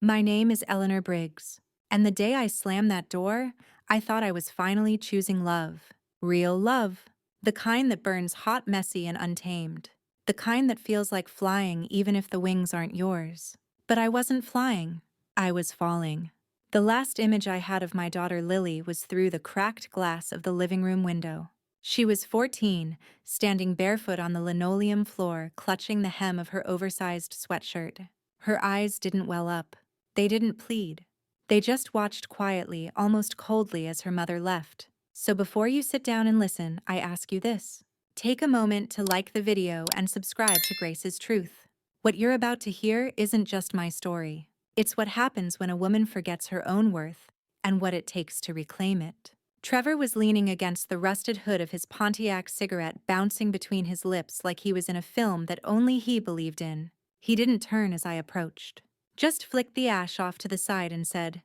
My name is Eleanor Briggs, and the day I slammed that door, I thought I was finally choosing love. Real love. The kind that burns hot, messy, and untamed. The kind that feels like flying even if the wings aren't yours. But I wasn't flying. I was falling. The last image I had of my daughter Lily was through the cracked glass of the living room window. She was 14, standing barefoot on the linoleum floor, clutching the hem of her oversized sweatshirt. Her eyes didn't well up. They didn't plead. They just watched quietly, almost coldly, as her mother left. So before you sit down and listen, I ask you this. Take a moment to like the video and subscribe to Grace's Truth. What you're about to hear isn't just my story. It's what happens when a woman forgets her own worth and what it takes to reclaim it. Trevor was leaning against the rusted hood of his Pontiac cigarette, bouncing between his lips like he was in a film that only he believed in. He didn't turn as I approached. Just flicked the ash off to the side and said,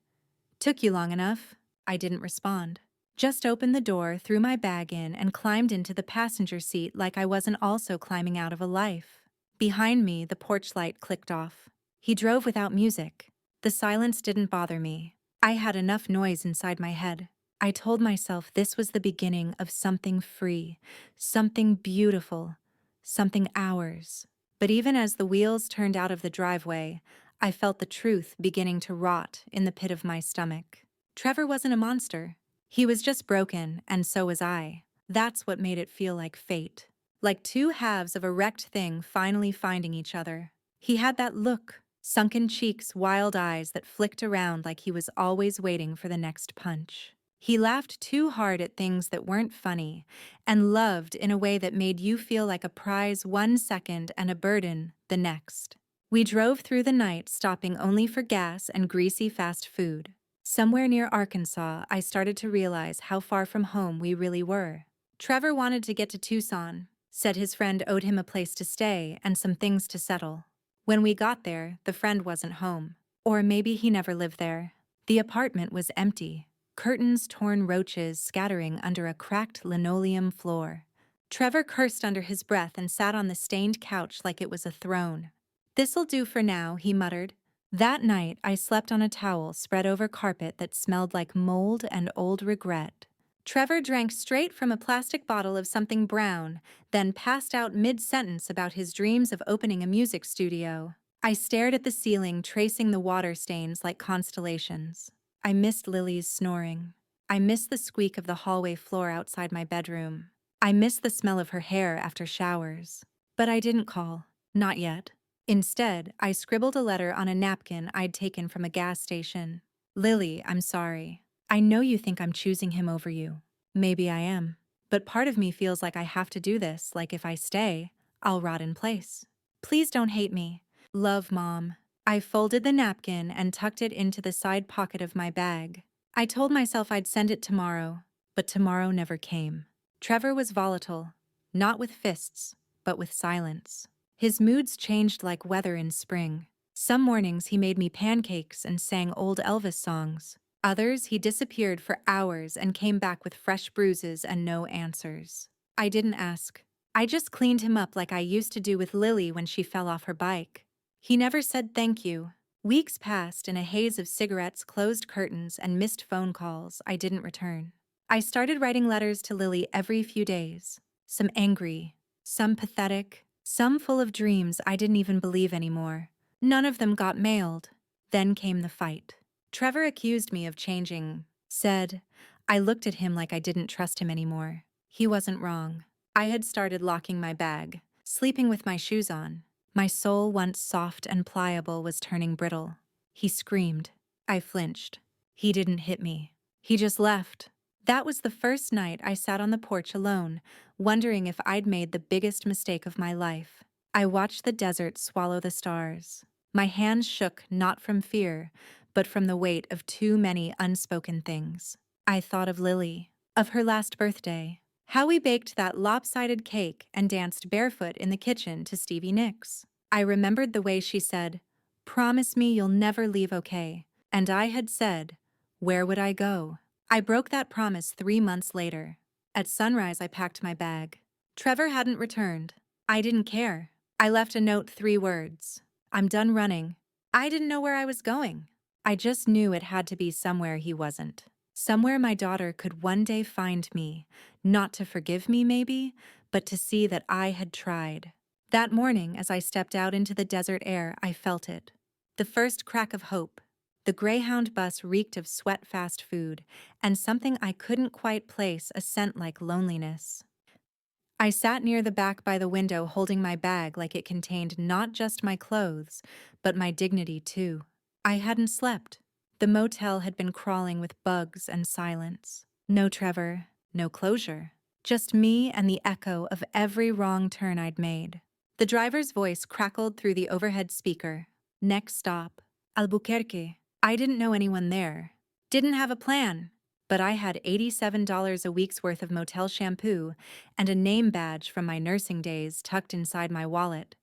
"Took you long enough?" I didn't respond. Just opened the door, threw my bag in, and climbed into the passenger seat like I wasn't also climbing out of a life. Behind me, the porch light clicked off. He drove without music. The silence didn't bother me. I had enough noise inside my head. I told myself this was the beginning of something free, something beautiful, something ours. But even as the wheels turned out of the driveway, I felt the truth beginning to rot in the pit of my stomach. Trevor wasn't a monster. He was just broken, and so was I. That's what made it feel like fate. Like two halves of a wrecked thing finally finding each other. He had that look, sunken cheeks, wild eyes that flicked around like he was always waiting for the next punch. He laughed too hard at things that weren't funny, and loved in a way that made you feel like a prize 1 second and a burden the next. We drove through the night, stopping only for gas and greasy fast food. Somewhere near Arkansas, I started to realize how far from home we really were. Trevor wanted to get to Tucson, said his friend owed him a place to stay and some things to settle. When we got there, the friend wasn't home. Or maybe he never lived there. The apartment was empty. Curtains, torn roaches scattering under a cracked linoleum floor. Trevor cursed under his breath and sat on the stained couch like it was a throne. "This'll do for now," he muttered. That night, I slept on a towel spread over carpet that smelled like mold and old regret. Trevor drank straight from a plastic bottle of something brown, then passed out mid-sentence about his dreams of opening a music studio. I stared at the ceiling, tracing the water stains like constellations. I missed Lily's snoring. I missed the squeak of the hallway floor outside my bedroom. I missed the smell of her hair after showers. But I didn't call. Not yet. Instead, I scribbled a letter on a napkin I'd taken from a gas station. "Lily, I'm sorry. I know you think I'm choosing him over you. Maybe I am. But part of me feels like I have to do this, like if I stay, I'll rot in place. Please don't hate me. Love, Mom." I folded the napkin and tucked it into the side pocket of my bag. I told myself I'd send it tomorrow, but tomorrow never came. Trevor was volatile, not with fists, but with silence. His moods changed like weather in spring. Some mornings he made me pancakes and sang old Elvis songs. Others he disappeared for hours and came back with fresh bruises and no answers. I didn't ask. I just cleaned him up like I used to do with Lily when she fell off her bike. He never said thank you. Weeks passed in a haze of cigarettes, closed curtains, and missed phone calls I didn't return. I started writing letters to Lily every few days. Some angry, some pathetic, some full of dreams I didn't even believe anymore. None of them got mailed. Then came the fight. Trevor accused me of changing. Said, I looked at him like I didn't trust him anymore. He wasn't wrong. I had started locking my bag, sleeping with my shoes on. My soul, once soft and pliable, was turning brittle. He screamed. I flinched. He didn't hit me. He just left. That was the first night I sat on the porch alone, wondering if I'd made the biggest mistake of my life. I watched the desert swallow the stars. My hands shook not from fear, but from the weight of too many unspoken things. I thought of Lily, of her last birthday, how we baked that lopsided cake and danced barefoot in the kitchen to Stevie Nicks. I remembered the way she said, "Promise me you'll never leave, okay?" And I had said, "Where would I go?" I broke that promise 3 months later. At sunrise, I packed my bag. Trevor hadn't returned. I didn't care. I left a note, 3 words. "I'm done running. I didn't know where I was going. I just knew it had to be somewhere he wasn't. Somewhere my daughter could one day find me, not to forgive me maybe, but to see that I had tried. That morning, as I stepped out into the desert air, I felt it. The first crack of hope. The Greyhound bus reeked of sweat-fast food, and something I couldn't quite place, a scent like loneliness. I sat near the back by the window holding my bag like it contained not just my clothes, but my dignity too. I hadn't slept. The motel had been crawling with bugs and silence. No Trevor, no closure. Just me and the echo of every wrong turn I'd made. The driver's voice crackled through the overhead speaker. Next stop, Albuquerque. I didn't know anyone there. Didn't have a plan. But I had $87 a week's worth of motel shampoo and a name badge from my nursing days tucked inside my wallet.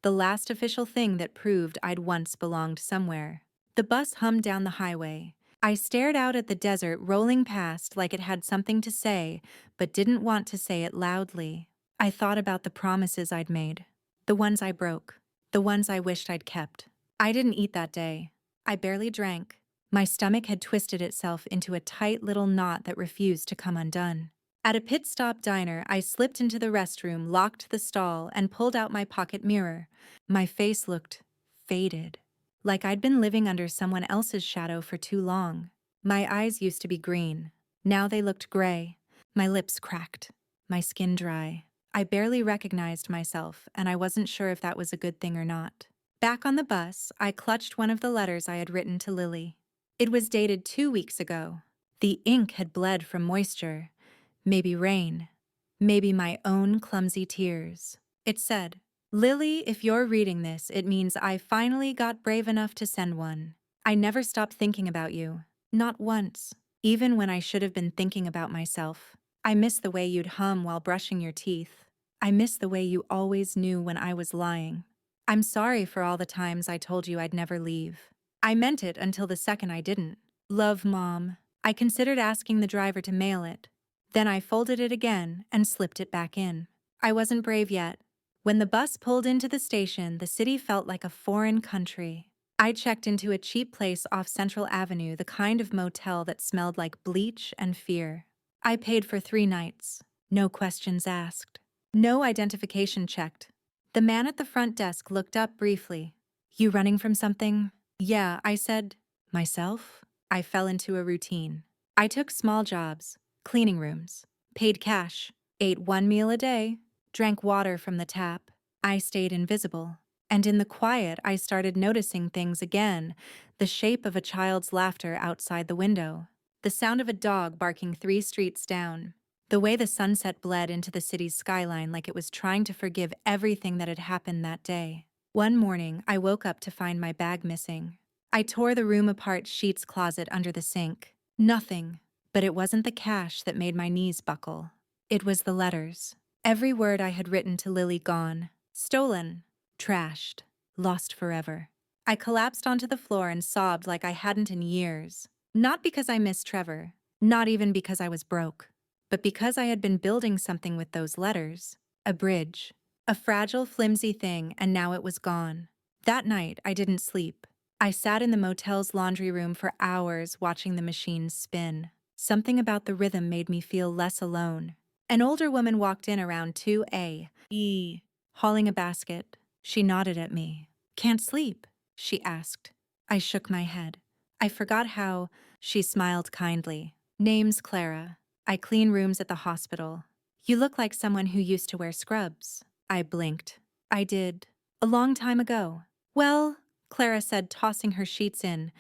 The last official thing that proved I'd once belonged somewhere. The bus hummed down the highway. I stared out at the desert rolling past like it had something to say, but didn't want to say it loudly. I thought about the promises I'd made. The ones I broke. The ones I wished I'd kept. I didn't eat that day. I barely drank. My stomach had twisted itself into a tight little knot that refused to come undone. At a pit stop diner, I slipped into the restroom, locked the stall, and pulled out my pocket mirror. My face looked faded, like I'd been living under someone else's shadow for too long. My eyes used to be green. Now they looked gray. My lips cracked. My skin dry. I barely recognized myself, and I wasn't sure if that was a good thing or not. Back on the bus, I clutched one of the letters I had written to Lily. It was dated 2 weeks ago. The ink had bled from moisture. Maybe rain. Maybe my own clumsy tears. It said, "Lily, if you're reading this, it means I finally got brave enough to send one. I never stopped thinking about you. Not once. Even when I should have been thinking about myself. I miss the way you'd hum while brushing your teeth. I miss the way you always knew when I was lying. I'm sorry for all the times I told you I'd never leave. I meant it until the second I didn't. Love, Mom." I considered asking the driver to mail it. Then I folded it again and slipped it back in. I wasn't brave yet. When the bus pulled into the station, the city felt like a foreign country. I checked into a cheap place off Central Avenue, the kind of motel that smelled like bleach and fear. I paid for 3 nights. No questions asked. No identification checked. The man at the front desk looked up briefly. "You running from something?" "Yeah," I said. "Myself?" I fell into a routine. I took small jobs, cleaning rooms, paid cash, ate 1 meal a day, drank water from the tap. I stayed invisible. And in the quiet, I started noticing things again, the shape of a child's laughter outside the window, the sound of a dog barking 3 streets down, the way the sunset bled into the city's skyline like it was trying to forgive everything that had happened that day. One morning, I woke up to find my bag missing. I tore the room apart sheets closet under the sink. Nothing. But it wasn't the cash that made my knees buckle. It was the letters. Every word I had written to Lily gone. Stolen. Trashed. Lost forever. I collapsed onto the floor and sobbed like I hadn't in years. Not because I missed Trevor. Not even because I was broke. But because I had been building something with those letters. A bridge. A fragile, flimsy thing, and now it was gone. That night, I didn't sleep. I sat in the motel's laundry room for hours watching the machines spin. Something about the rhythm made me feel less alone. An older woman walked in around 2 a.m, hauling a basket. She nodded at me. "Can't sleep?" she asked. I shook my head. I forgot how. She smiled kindly. "Name's Clara. I clean rooms at the hospital. You look like someone who used to wear scrubs." I blinked. "I did. A long time ago." "Well," Clara said, tossing her sheets in,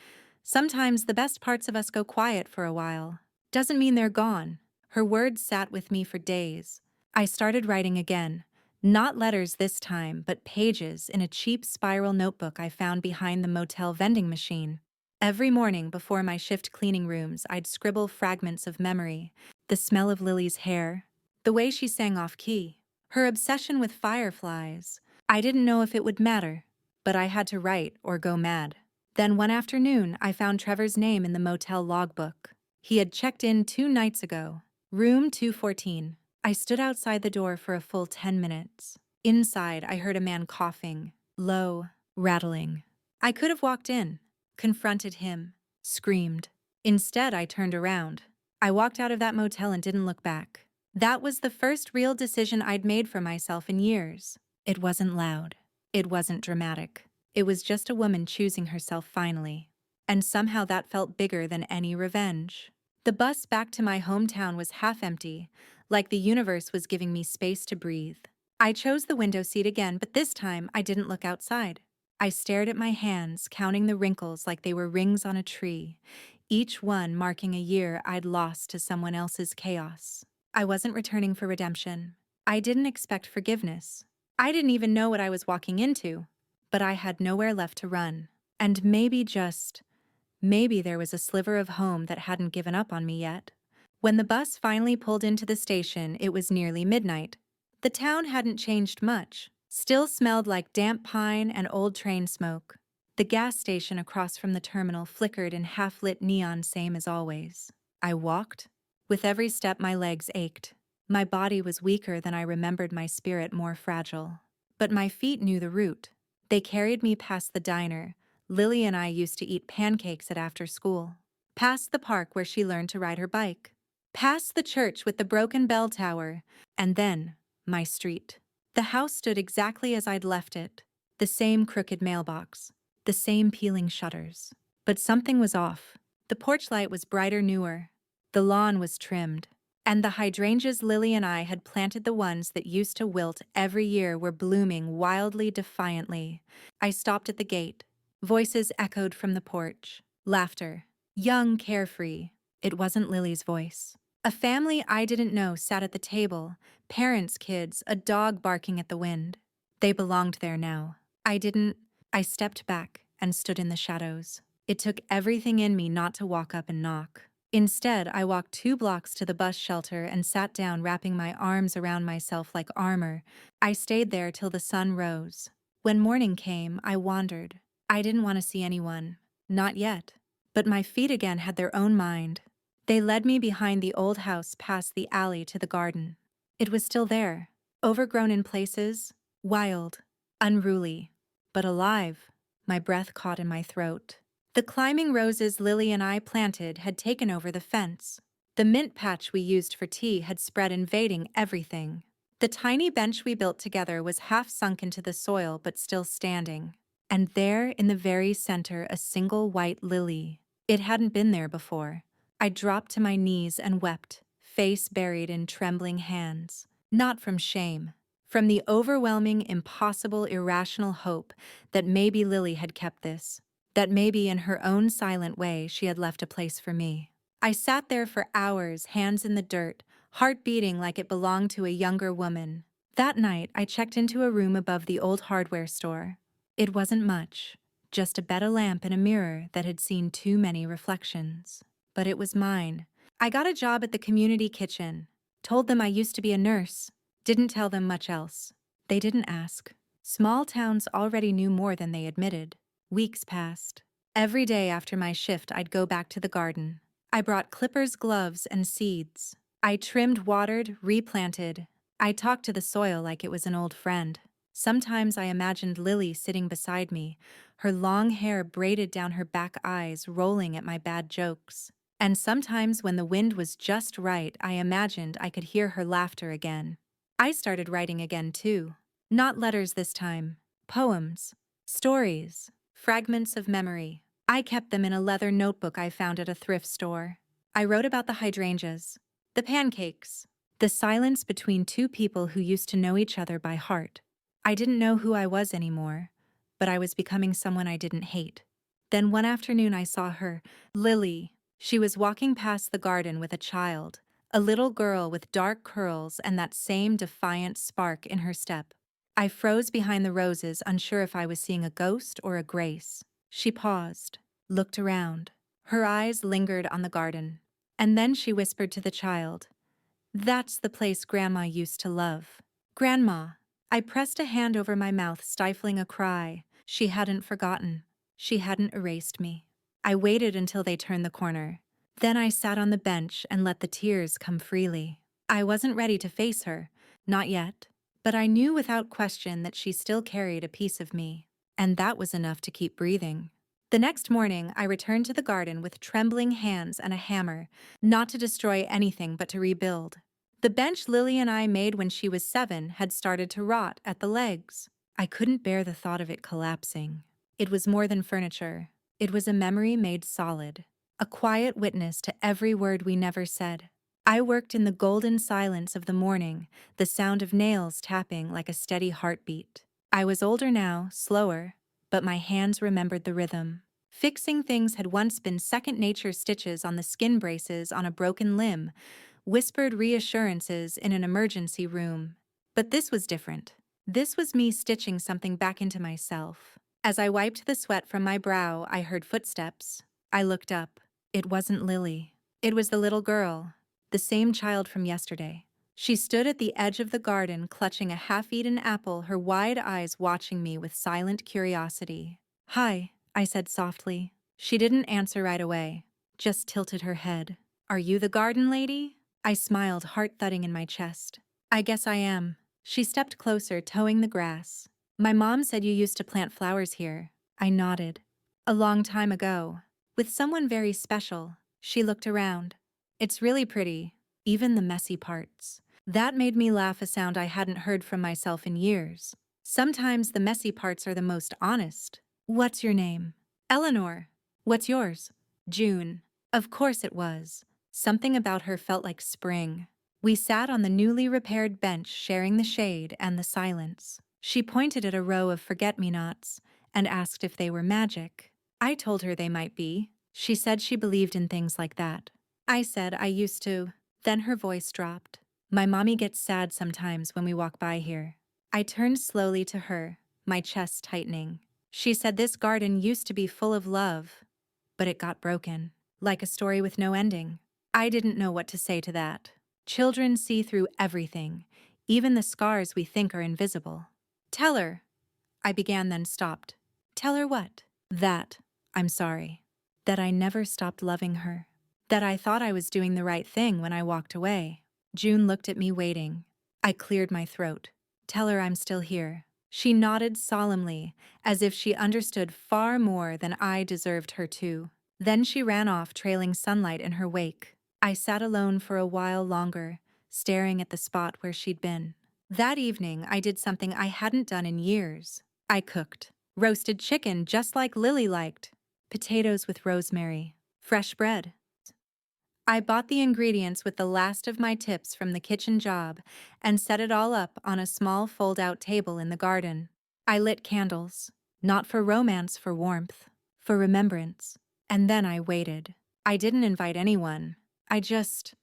"sometimes the best parts of us go quiet for a while. Doesn't mean they're gone." Her words sat with me for days. I started writing again. Not letters this time, but pages in a cheap spiral notebook I found behind the motel vending machine. Every morning before my shift cleaning rooms, I'd scribble fragments of memory. The smell of Lily's hair. The way she sang off-key. Her obsession with fireflies. I didn't know if it would matter, but I had to write or go mad. Then one afternoon, I found Trevor's name in the motel logbook. He had checked in 2 nights ago. Room 214. I stood outside the door for a full 10 minutes. Inside, I heard a man coughing. Low. Rattling. I could have walked in, confronted him, screamed. Instead, I turned around. I walked out of that motel and didn't look back. That was the first real decision I'd made for myself in years. It wasn't loud. It wasn't dramatic. It was just a woman choosing herself finally. And somehow that felt bigger than any revenge. The bus back to my hometown was half empty, like the universe was giving me space to breathe. I chose the window seat again, but this time I didn't look outside. I stared at my hands, counting the wrinkles like they were rings on a tree, each one marking a year I'd lost to someone else's chaos. I wasn't returning for redemption. I didn't expect forgiveness. I didn't even know what I was walking into, but I had nowhere left to run. And maybe there was a sliver of home that hadn't given up on me yet. When the bus finally pulled into the station, it was nearly midnight. The town hadn't changed much, still smelled like damp pine and old train smoke. The gas station across from the terminal flickered in half-lit neon, same as always. I walked. With every step, my legs ached. My body was weaker than I remembered, my spirit more fragile. But my feet knew the route. They carried me past the diner Lily and I used to eat pancakes at after school, past the park where she learned to ride her bike, past the church with the broken bell tower, and then my street. The house stood exactly as I'd left it, the same crooked mailbox, the same peeling shutters. But something was off. The porch light was brighter, newer. The lawn was trimmed. And the hydrangeas Lily and I had planted, the ones that used to wilt every year, were blooming wildly, defiantly. I stopped at the gate. Voices echoed from the porch. Laughter. Young, carefree. It wasn't Lily's voice. A family I didn't know sat at the table. Parents, kids, a dog barking at the wind. They belonged there now. I stepped back and stood in the shadows. It took everything in me not to walk up and knock. Instead, I walked 2 blocks to the bus shelter and sat down, wrapping my arms around myself like armor. I stayed there till the sun rose. When morning came, I wandered. I didn't want to see anyone. Not yet. But my feet again had their own mind. They led me behind the old house, past the alley to the garden. It was still there, overgrown in places, wild, unruly, but alive. My breath caught in my throat. The climbing roses Lily and I planted had taken over the fence. The mint patch we used for tea had spread, invading everything. The tiny bench we built together was half sunk into the soil but still standing. And there, in the very center, a single white lily. It hadn't been there before. I dropped to my knees and wept, face buried in trembling hands. Not from shame. From the overwhelming, impossible, irrational hope that maybe Lily had kept this. That maybe in her own silent way she had left a place for me. I sat there for hours, hands in the dirt, heart beating like it belonged to a younger woman. That night, I checked into a room above the old hardware store. It wasn't much, just a bed, a lamp, and a mirror that had seen too many reflections. But it was mine. I got a job at the community kitchen, told them I used to be a nurse, didn't tell them much else. They didn't ask. Small towns already knew more than they admitted. Weeks passed. Every day after my shift, I'd go back to the garden. I brought clippers, gloves, and seeds. I trimmed, watered, replanted. I talked to the soil like it was an old friend. Sometimes I imagined Lily sitting beside me, her long hair braided down her back, eyes rolling at my bad jokes. And sometimes when the wind was just right, I imagined I could hear her laughter again. I started writing again too. Not letters this time. Poems. Stories. Fragments of memory. I kept them in a leather notebook I found at a thrift store. I wrote about the hydrangeas, the pancakes, the silence between 2 people who used to know each other by heart. I didn't know who I was anymore, but I was becoming someone I didn't hate. Then one afternoon I saw her, Lily. She was walking past the garden with a child, a little girl with dark curls and that same defiant spark in her step. I froze behind the roses, unsure if I was seeing a ghost or a grace. She paused, looked around. Her eyes lingered on the garden. And then she whispered to the child, "That's the place Grandma used to love." Grandma. I pressed a hand over my mouth, stifling a cry. She hadn't forgotten. She hadn't erased me. I waited until they turned the corner. Then I sat on the bench and let the tears come freely. I wasn't ready to face her, not yet. But I knew without question that she still carried a piece of me. and that was enough to keep breathing. The next morning, I returned to the garden with trembling hands and a hammer, not to destroy anything but to rebuild. The bench Lily and I made when she was 7 had started to rot at the legs. I couldn't bear the thought of it collapsing. It was more than furniture. It was a memory made solid, a quiet witness to every word we never said. I worked in the golden silence of the morning, the sound of nails tapping like a steady heartbeat. I was older now, slower, but my hands remembered the rhythm. Fixing things had once been second nature. Stitches on the skin braces on a broken limb, whispered reassurances in an emergency room. But this was different. This was me stitching something back into myself. As I wiped the sweat from my brow, I heard footsteps. I looked up. It wasn't Lily. It was the little girl, the same child from yesterday. She stood at the edge of the garden, clutching a half-eaten apple, her wide eyes watching me with silent curiosity. "Hi," I said softly. She didn't answer right away, just tilted her head. "Are you the garden lady?" I smiled, heart thudding in my chest. "I guess I am." She stepped closer, toeing the grass. "My mom said you used to plant flowers here." I nodded. "A long time ago. With someone very special." She looked around. "It's really pretty, even the messy parts." That made me laugh, a sound I hadn't heard from myself in years. Sometimes the messy parts are the most honest. "What's your name?" "Eleanor." "What's yours?" "June." Of course it was. Something about her felt like spring. We sat on the newly repaired bench, sharing the shade and the silence. She pointed at a row of forget-me-nots and asked if they were magic. I told her they might be. She said she believed in things like that. I said I used to. Then her voice dropped. "My mommy gets sad sometimes when we walk by here." I turned slowly to her, my chest tightening. She said this garden used to be full of love, but it got broken, like a story with no ending. I didn't know what to say to that. Children see through everything, even the scars we think are invisible. "Tell her," I began, then stopped. "Tell her what?" "That I'm sorry. That I never stopped loving her. That I thought I was doing the right thing when I walked away." June looked at me, waiting. I cleared my throat. "Tell her I'm still here." She nodded solemnly, as if she understood far more than I deserved her to. Then she ran off, trailing sunlight in her wake. I sat alone for a while longer, staring at the spot where she'd been. That evening, I did something I hadn't done in years. I cooked. Roasted chicken just like Lily liked. Potatoes with rosemary. Fresh bread. I bought the ingredients with the last of my tips from the kitchen job and set it all up on a small fold-out table in the garden. I lit candles, not for romance, for warmth, for remembrance. And then I waited. I didn't invite anyone. I just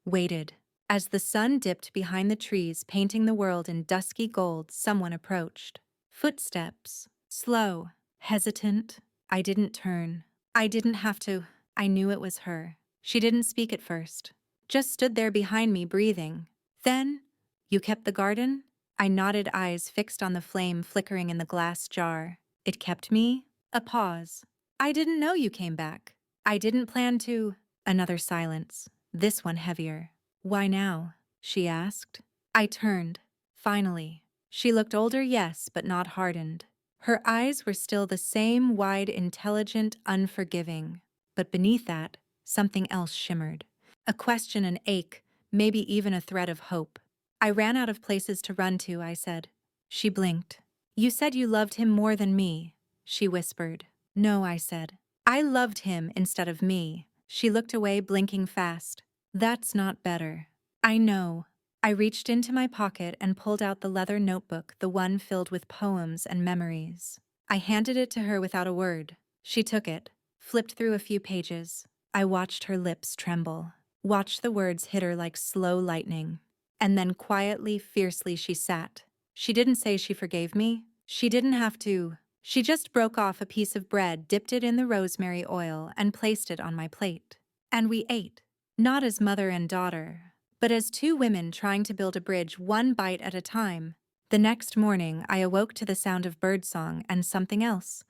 waited. As the sun dipped behind the trees, painting the world in dusky gold, someone approached. Footsteps. Slow. Hesitant. I didn't turn. I didn't have to. I knew it was her. She didn't speak at first. Just stood there behind me, breathing. Then, "You kept the garden?" I nodded, eyes fixed on the flame flickering in the glass jar. "It kept me?" A pause. "I didn't know you came back." "I didn't plan to." Another silence, this one heavier. "Why now?" she asked. I turned. Finally. She looked older, yes, but not hardened. Her eyes were still the same, wide, intelligent, unforgiving. But beneath that, something else shimmered. A question, an ache, maybe even a thread of hope. "I ran out of places to run to," I said. She blinked. "You said you loved him more than me," she whispered. "No," I said. "I loved him instead of me." She looked away, blinking fast. "That's not better." "I know." I reached into my pocket and pulled out the leather notebook, the one filled with poems and memories. I handed it to her without a word. She took it, flipped through a few pages. I watched her lips tremble, watched the words hit her like slow lightning. And then quietly, fiercely, she sat. She didn't say she forgave me. She didn't have to. She just broke off a piece of bread, dipped it in the rosemary oil, and placed it on my plate. And we ate. Not as mother and daughter, but as two women trying to build a bridge, one bite at a time. The next morning, I awoke to the sound of birdsong and something else,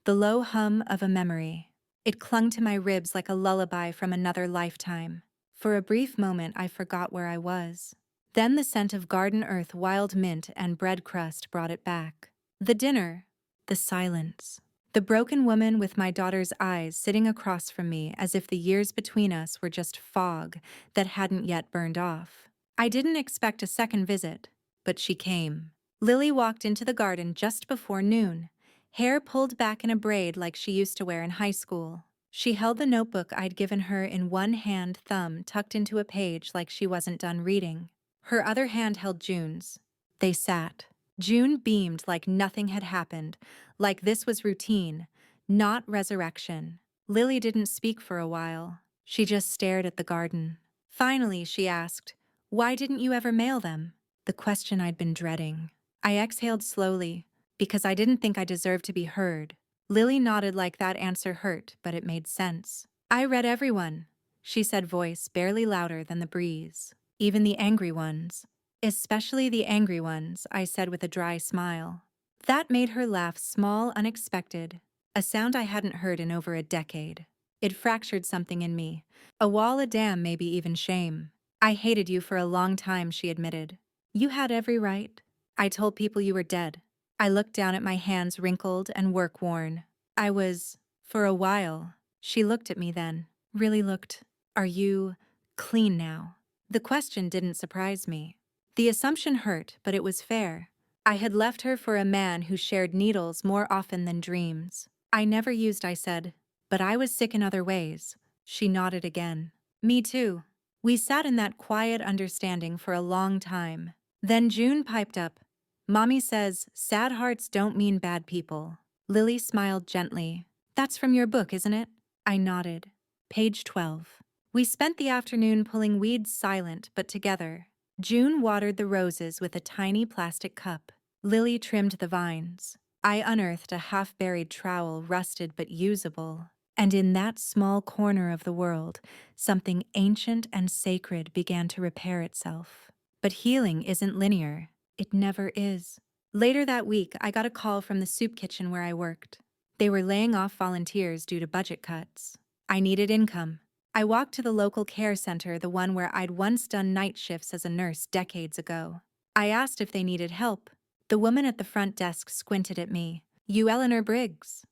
the low hum of a memory. It clung to my ribs like a lullaby from another lifetime. For a brief moment, I forgot where I was. Then the scent of garden earth, wild mint, and bread crust brought it back. The dinner. The silence. The broken woman with my daughter's eyes sitting across from me as if the years between us were just fog that hadn't yet burned off. I didn't expect a second visit, but she came. Lily walked into the garden just before noon, hair pulled back in a braid like she used to wear in high school. She held the notebook I'd given her in one hand, thumb tucked into a page like she wasn't done reading. Her other hand held June's. They sat. June beamed like nothing had happened, like this was routine, not resurrection. Lily didn't speak for a while. She just stared at the garden. Finally, she asked, "Why didn't you ever mail them?" The question I'd been dreading. I exhaled slowly, because I didn't think I deserved to be heard. Lily nodded like that answer hurt, but it made sense. "I read everyone," she said, voice barely louder than the breeze. "Even the angry ones." "Especially the angry ones," I said with a dry smile. That made her laugh small, unexpected, a sound I hadn't heard in over a decade. It fractured something in me, a wall, a dam, maybe even shame. "I hated you for a long time," she admitted. "You had every right. I told people you were dead." I looked down at my hands, wrinkled and work-worn. "I was, for a while." She looked at me then, really looked. "Are you clean now?" The question didn't surprise me. The assumption hurt, but it was fair. I had left her for a man who shared needles more often than dreams. "I never used," I said, "but I was sick in other ways." She nodded again. "Me too." We sat in that quiet understanding for a long time. Then June piped up. "Mommy says sad hearts don't mean bad people." Lily smiled gently. "That's from your book, isn't it?" I nodded. Page 12. We spent the afternoon pulling weeds, silent but together. June watered the roses with a tiny plastic cup. Lily trimmed the vines. I unearthed a half-buried trowel, rusted but usable. And in that small corner of the world, something ancient and sacred began to repair itself. But healing isn't linear. It never is. Later that week, I got a call from the soup kitchen where I worked. They were laying off volunteers due to budget cuts. I needed income. I walked to the local care center, the one where I'd once done night shifts as a nurse decades ago. I asked if they needed help. The woman at the front desk squinted at me. "You Eleanor Briggs?"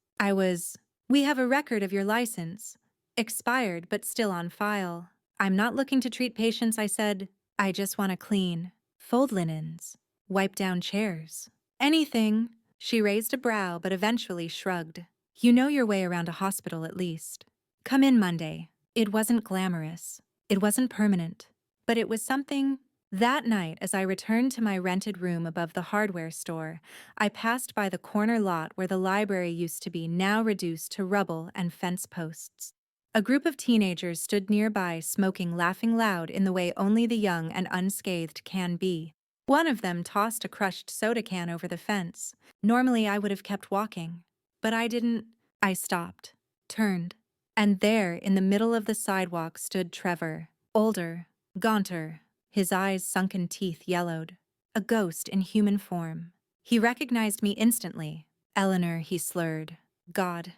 "We have a record of your license. Expired, but still on file." "I'm not looking to treat patients," I said. "I just want to clean, fold linens, wipe down chairs. Anything." She raised a brow but eventually shrugged. "You know your way around a hospital at least. Come in Monday." It wasn't glamorous. It wasn't permanent. But it was something. That night, as I returned to my rented room above the hardware store, I passed by the corner lot where the library used to be, now reduced to rubble and fence posts. A group of teenagers stood nearby, smoking, laughing loud in the way only the young and unscathed can be. One of them tossed a crushed soda can over the fence. Normally I would have kept walking, but I didn't. I stopped, turned, and there, in the middle of the sidewalk, stood Trevor, older, gaunter, his eyes, sunken teeth yellowed. A ghost in human form. He recognized me instantly. "Eleanor," he slurred. "God,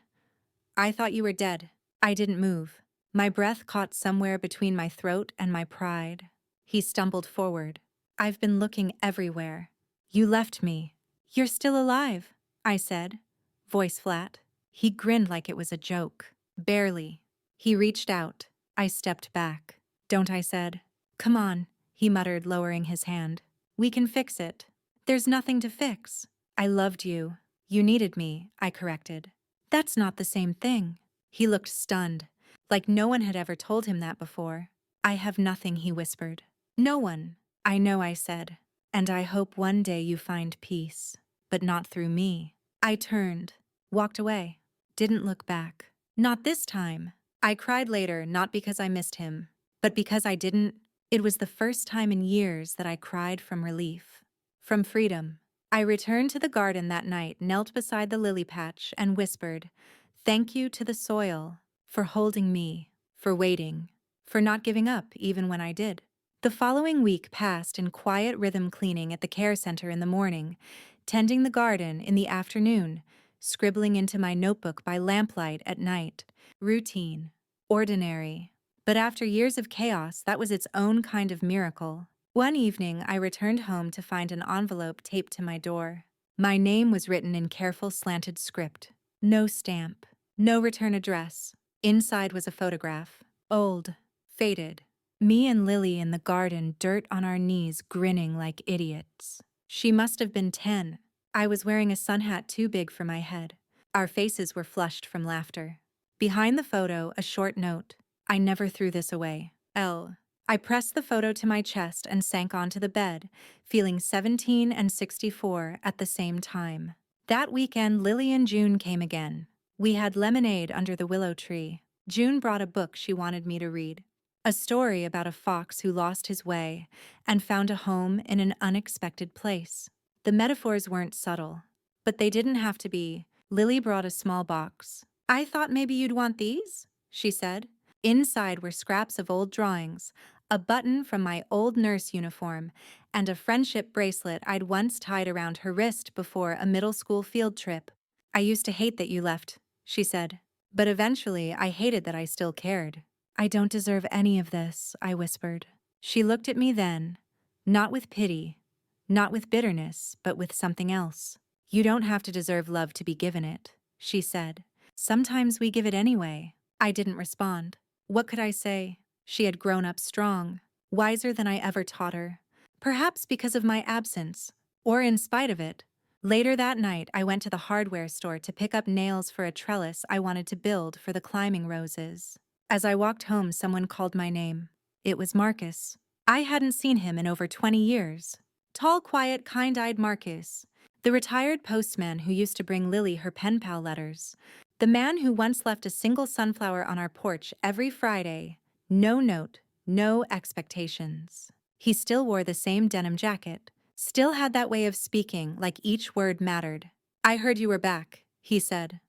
I thought you were dead." I didn't move. My breath caught somewhere between my throat and my pride. He stumbled forward. "I've been looking everywhere. You left me." "You're still alive," I said, voice flat. He grinned like it was a joke. "Barely." He reached out. I stepped back. "Don't," I said. "Come on," he muttered, lowering his hand. "We can fix it." "There's nothing to fix." "I loved you. You needed me," I corrected. "That's not the same thing." He looked stunned, like no one had ever told him that before. "I have nothing," he whispered. "No one." "I know," I said. "And I hope one day you find peace. But not through me." I turned, walked away, didn't look back. Not this time. I cried later, not because I missed him, but because I didn't. It was the first time in years that I cried from relief, from freedom. I returned to the garden that night, knelt beside the lily patch, and whispered, "Thank you to the soil for holding me, for waiting, for not giving up even when I did." The following week passed in quiet rhythm, cleaning at the care center in the morning, tending the garden in the afternoon, scribbling into my notebook by lamplight at night. Routine, ordinary. But after years of chaos, that was its own kind of miracle. One evening, I returned home to find an envelope taped to my door. My name was written in careful slanted script. No stamp. No return address. Inside was a photograph. Old. Faded. Me and Lily in the garden, dirt on our knees, grinning like idiots. She must have been 10. I was wearing a sun hat too big for my head. Our faces were flushed from laughter. Behind the photo, a short note. I never threw this away. L. I pressed the photo to my chest and sank onto the bed, feeling 17 and 64 at the same time. That weekend, Lily and June came again. We had lemonade under the willow tree. June brought a book she wanted me to read. A story about a fox who lost his way and found a home in an unexpected place. The metaphors weren't subtle, but they didn't have to be. Lily brought a small box. I thought maybe you'd want these, she said. Inside were scraps of old drawings, a button from my old nurse uniform, and a friendship bracelet I'd once tied around her wrist before a middle school field trip. I used to hate that you left, she said. But eventually I hated that I still cared. I don't deserve any of this, I whispered. She looked at me then, not with pity, not with bitterness, but with something else. You don't have to deserve love to be given it, she said. Sometimes we give it anyway. I didn't respond. What could I say? She had grown up strong, wiser than I ever taught her. Perhaps because of my absence, or in spite of it. Later that night, I went to the hardware store to pick up nails for a trellis I wanted to build for the climbing roses. As I walked home, someone called my name. It was Marcus. I hadn't seen him in over 20 years. Tall, quiet, kind-eyed Marcus. The retired postman who used to bring Lily her pen pal letters. The man who once left a single sunflower on our porch every Friday. No note, no expectations. He still wore the same denim jacket. Still had that way of speaking, like each word mattered. I heard you were back, he said.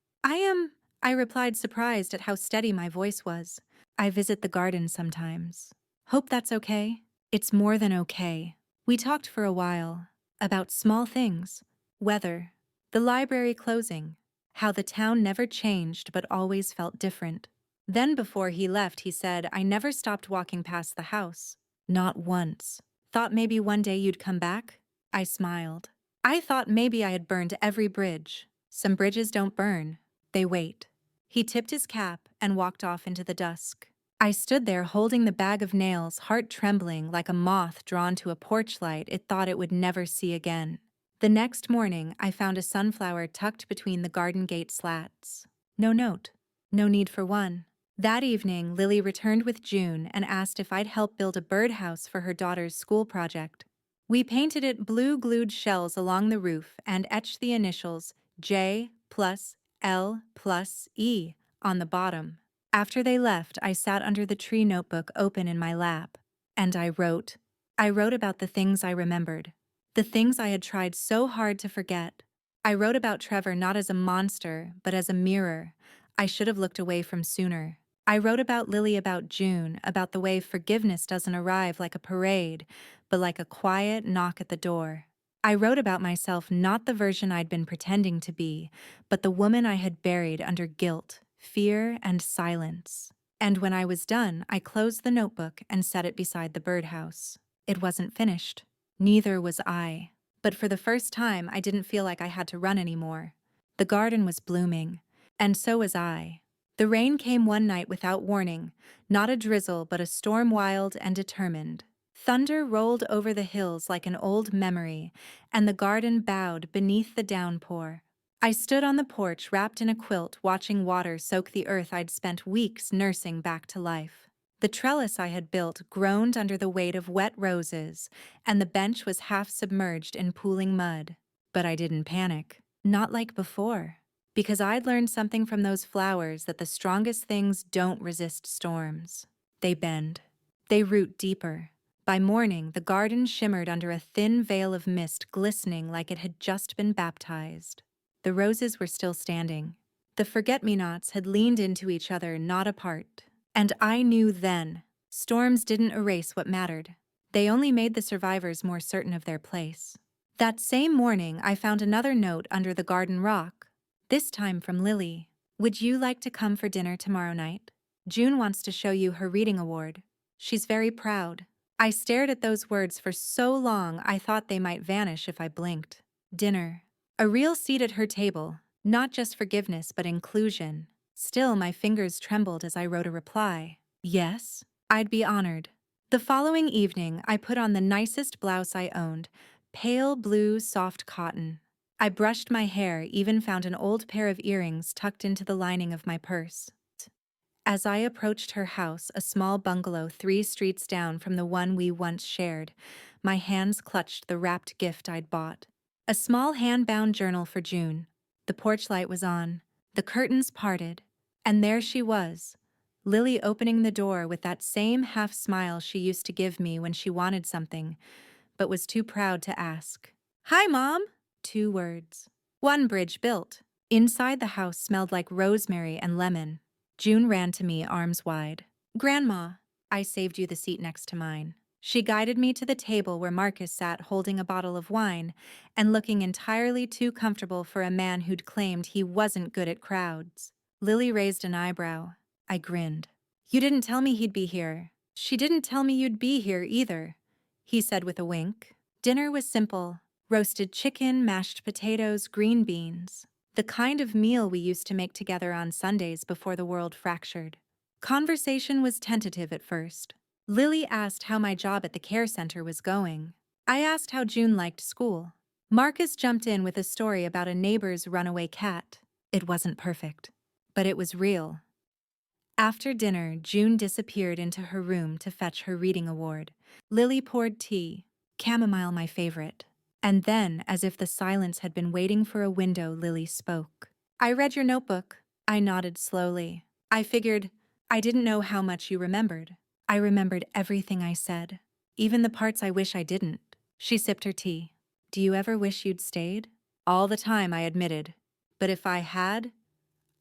I replied, surprised at how steady my voice was. I visit the garden sometimes. Hope that's okay? It's more than okay. We talked for a while. About small things. Weather. The library closing. How the town never changed but always felt different. Then before he left, he said, I never stopped walking past the house. Not once. Thought maybe one day you'd come back? I smiled. I thought maybe I had burned every bridge. Some bridges don't burn. They wait. He tipped his cap and walked off into the dusk. I stood there holding the bag of nails, heart trembling like a moth drawn to a porch light it thought it would never see again. The next morning, I found a sunflower tucked between the garden gate slats. No note. No need for one. That evening, Lily returned with June and asked if I'd help build a birdhouse for her daughter's school project. We painted it blue glued shells along the roof and etched the initials J plus L plus E on the bottom. After they left, I sat under the tree notebook open in my lap, and I wrote. I wrote about the things I remembered, the things I had tried so hard to forget. I wrote about Trevor not as a monster, but as a mirror I should have looked away from sooner. I wrote about Lily, about June, about the way forgiveness doesn't arrive like a parade, but like a quiet knock at the door. I wrote about myself, not the version I'd been pretending to be, but the woman I had buried under guilt, fear, and silence. And when I was done, I closed the notebook and set it beside the birdhouse. It wasn't finished. Neither was I. But for the first time, I didn't feel like I had to run anymore. The garden was blooming, and so was I. The rain came one night without warning, not a drizzle, but a storm wild and determined. Thunder rolled over the hills like an old memory, and the garden bowed beneath the downpour. I stood on the porch wrapped in a quilt, watching water soak the earth I'd spent weeks nursing back to life. The trellis I had built groaned under the weight of wet roses, and the bench was half submerged in pooling mud. But I didn't panic, not like before, because I'd learned something from those flowers, that the strongest things don't resist storms. They bend. They root deeper. By morning, the garden shimmered under a thin veil of mist, glistening like it had just been baptized. The roses were still standing. The forget-me-nots had leaned into each other, not apart. And I knew then, storms didn't erase what mattered. They only made the survivors more certain of their place. That same morning, I found another note under the garden rock, this time from Lily. Would you like to come for dinner tomorrow night? June wants to show you her reading award. She's very proud. I stared at those words for so long I thought they might vanish if I blinked. Dinner. A real seat at her table, not just forgiveness but inclusion. Still, my fingers trembled as I wrote a reply. Yes, I'd be honored. The following evening, I put on the nicest blouse I owned, pale blue soft cotton. I brushed my hair, even found an old pair of earrings tucked into the lining of my purse. As I approached her house, a small bungalow 3 streets down from the one we once shared, my hands clutched the wrapped gift I'd bought. A small hand-bound journal for June. The porch light was on, the curtains parted, and there she was, Lily opening the door with that same half-smile she used to give me when she wanted something, but was too proud to ask. "Hi, Mom!" 2 words. 1 bridge built. Inside, the house smelled like rosemary and lemon. June ran to me, arms wide. "Grandma, I saved you the seat next to mine." She guided me to the table where Marcus sat holding a bottle of wine and looking entirely too comfortable for a man who'd claimed he wasn't good at crowds. Lily raised an eyebrow. I grinned. "You didn't tell me he'd be here." "She didn't tell me you'd be here either," he said with a wink. Dinner was simple: roasted chicken, mashed potatoes, green beans. The kind of meal we used to make together on Sundays before the world fractured. Conversation was tentative at first. Lily asked how my job at the care center was going. I asked how June liked school. Marcus jumped in with a story about a neighbor's runaway cat. It wasn't perfect, but it was real. After dinner, June disappeared into her room to fetch her reading award. Lily poured tea, chamomile my favorite. And then, as if the silence had been waiting for a window, Lily spoke. "I read your notebook." I nodded slowly. I figured I didn't know how much you remembered. I remembered everything I said, even the parts I wish I didn't. She sipped her tea. "Do you ever wish you'd stayed?" "All the time," I admitted. "But if I had,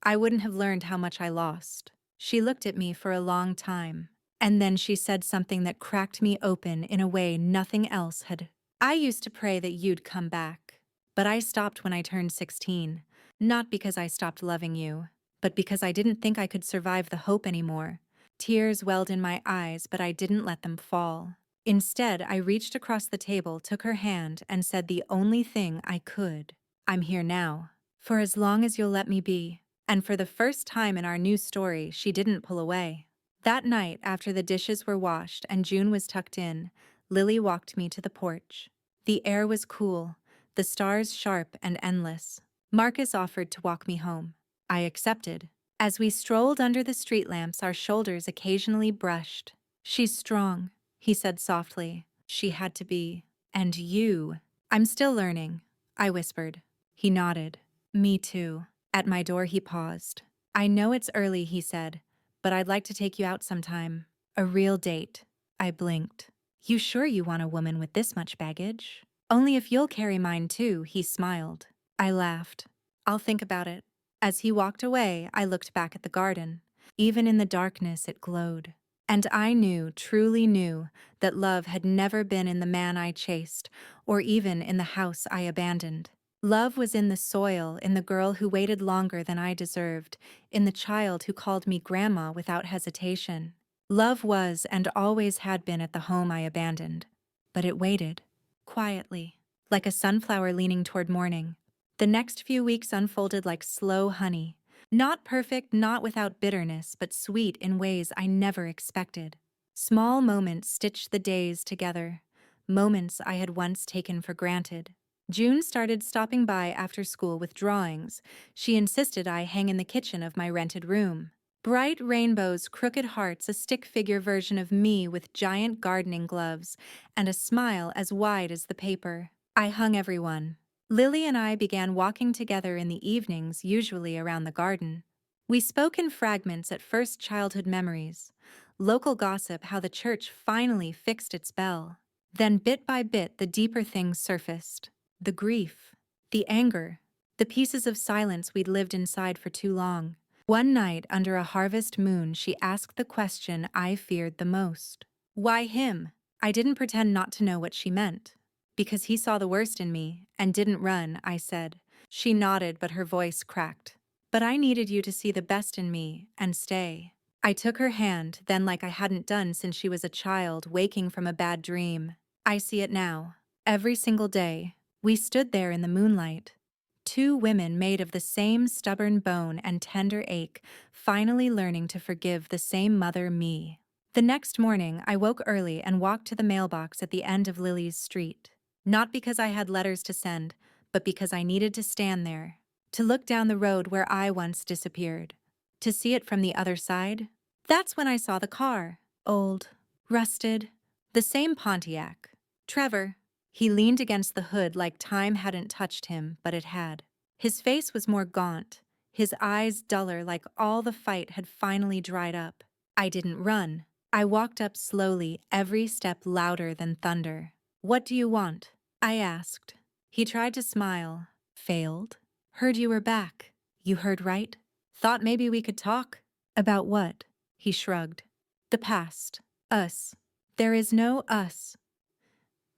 I wouldn't have learned how much I lost." She looked at me for a long time, and then she said something that cracked me open in a way nothing else had. "I used to pray that you'd come back, but I stopped when I turned 16. Not because I stopped loving you, but because I didn't think I could survive the hope anymore." Tears welled in my eyes, but I didn't let them fall. Instead, I reached across the table, took her hand, and said the only thing I could. "I'm here now. For as long as you'll let me be." And for the first time in our new story, she didn't pull away. That night, after the dishes were washed and June was tucked in, Lily walked me to the porch. The air was cool, the stars sharp and endless. Marcus offered to walk me home. I accepted. As we strolled under the street lamps, our shoulders occasionally brushed. "She's strong," he said softly. "She had to be. And you." "I'm still learning," I whispered. He nodded. "Me too." At my door, he paused. "I know it's early," he said, "but I'd like to take you out sometime. A real date." I blinked. "You sure you want a woman with this much baggage?" "Only if you'll carry mine too," he smiled. I laughed. "I'll think about it." As he walked away, I looked back at the garden. Even in the darkness, it glowed. And I knew, truly knew, that love had never been in the man I chased, or even in the house I abandoned. Love was in the soil, in the girl who waited longer than I deserved, in the child who called me grandma without hesitation. Love was and always had been at the home I abandoned. But it waited, quietly, like a sunflower leaning toward morning. The next few weeks unfolded like slow honey. Not perfect, not without bitterness, but sweet in ways I never expected. Small moments stitched the days together, moments I had once taken for granted. June started stopping by after school with drawings. She insisted I hang in the kitchen of my rented room. Bright rainbows, crooked hearts, a stick figure version of me with giant gardening gloves, and a smile as wide as the paper. I hung every one. Lily and I began walking together in the evenings, usually around the garden. We spoke in fragments at first, childhood memories, local gossip, how the church finally fixed its bell. Then bit by bit the deeper things surfaced. The grief, the anger, the pieces of silence we'd lived inside for too long. One night, under a harvest moon, she asked the question I feared the most. "Why him?" I didn't pretend not to know what she meant. "Because he saw the worst in me and didn't run," I said. She nodded, but her voice cracked. "But I needed you to see the best in me and stay." I took her hand, then, like I hadn't done since she was a child waking from a bad dream. "I see it now. Every single day." We stood there in the moonlight, Two women made of the same stubborn bone and tender ache, finally learning to forgive the same mother, me. The next morning, I woke early and walked to the mailbox at the end of Lily's street. Not because I had letters to send, but because I needed to stand there, to look down the road where I once disappeared, to see it from the other side. That's when I saw the car. Old, rusted, the same Pontiac. Trevor. He leaned against the hood like time hadn't touched him, but it had. His face was more gaunt, his eyes duller, like all the fight had finally dried up. I didn't run. I walked up slowly, every step louder than thunder. "What do you want?" I asked. He tried to smile. "Failed? Heard you were back." "You heard right. Thought maybe we could talk." "About what?" He shrugged. "The past. Us. There is no us.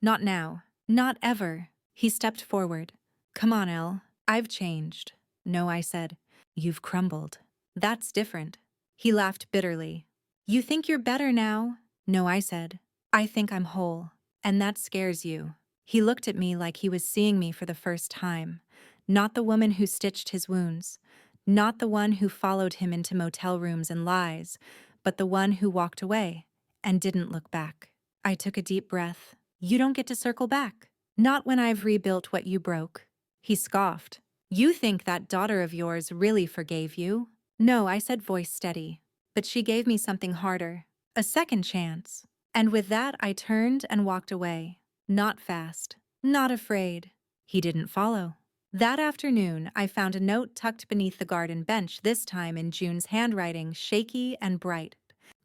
Not now. Not ever." He stepped forward. "Come on, Elle. I've changed." "No," I said. "You've crumbled." "That's different." He laughed bitterly. "You think you're better now?" "No," I said. "I think I'm whole. And that scares you." He looked at me like he was seeing me for the first time. Not the woman who stitched his wounds. Not the one who followed him into motel rooms and lies, but the one who walked away and didn't look back. I took a deep breath. "You don't get to circle back. Not when I've rebuilt what you broke." He scoffed. "You think that daughter of yours really forgave you?" "No," I said, voice steady. "But she gave me something harder. A second chance." And with that, I turned and walked away. Not fast. Not afraid. He didn't follow. That afternoon, I found a note tucked beneath the garden bench, this time in June's handwriting, shaky and bright.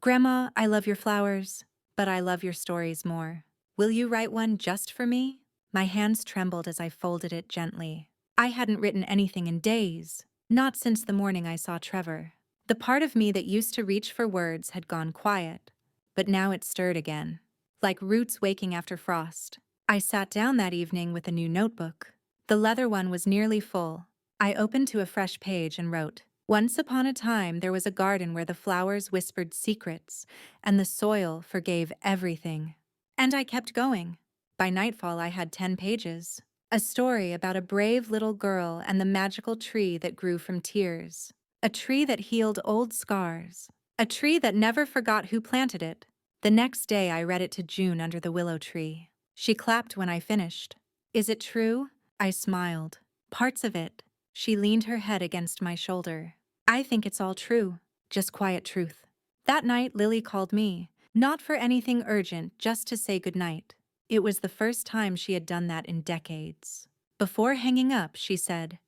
"Grandma, I love your flowers, but I love your stories more. Will you write one just for me?" My hands trembled as I folded it gently. I hadn't written anything in days. Not since the morning I saw Trevor. The part of me that used to reach for words had gone quiet, but now it stirred again, like roots waking after frost. I sat down that evening with a new notebook. The leather one was nearly full. I opened to a fresh page and wrote, "Once upon a time there was a garden where the flowers whispered secrets, and the soil forgave everything." And I kept going. By nightfall I had 10 pages. A story about a brave little girl and the magical tree that grew from tears. A tree that healed old scars. A tree that never forgot who planted it. The next day I read it to June under the willow tree. She clapped when I finished. "Is it true?" I smiled. "Parts of it." She leaned her head against my shoulder. "I think it's all true. Just quiet truth." That night Lily called me. Not for anything urgent, just to say goodnight. It was the first time she had done that in decades. Before hanging up, she said,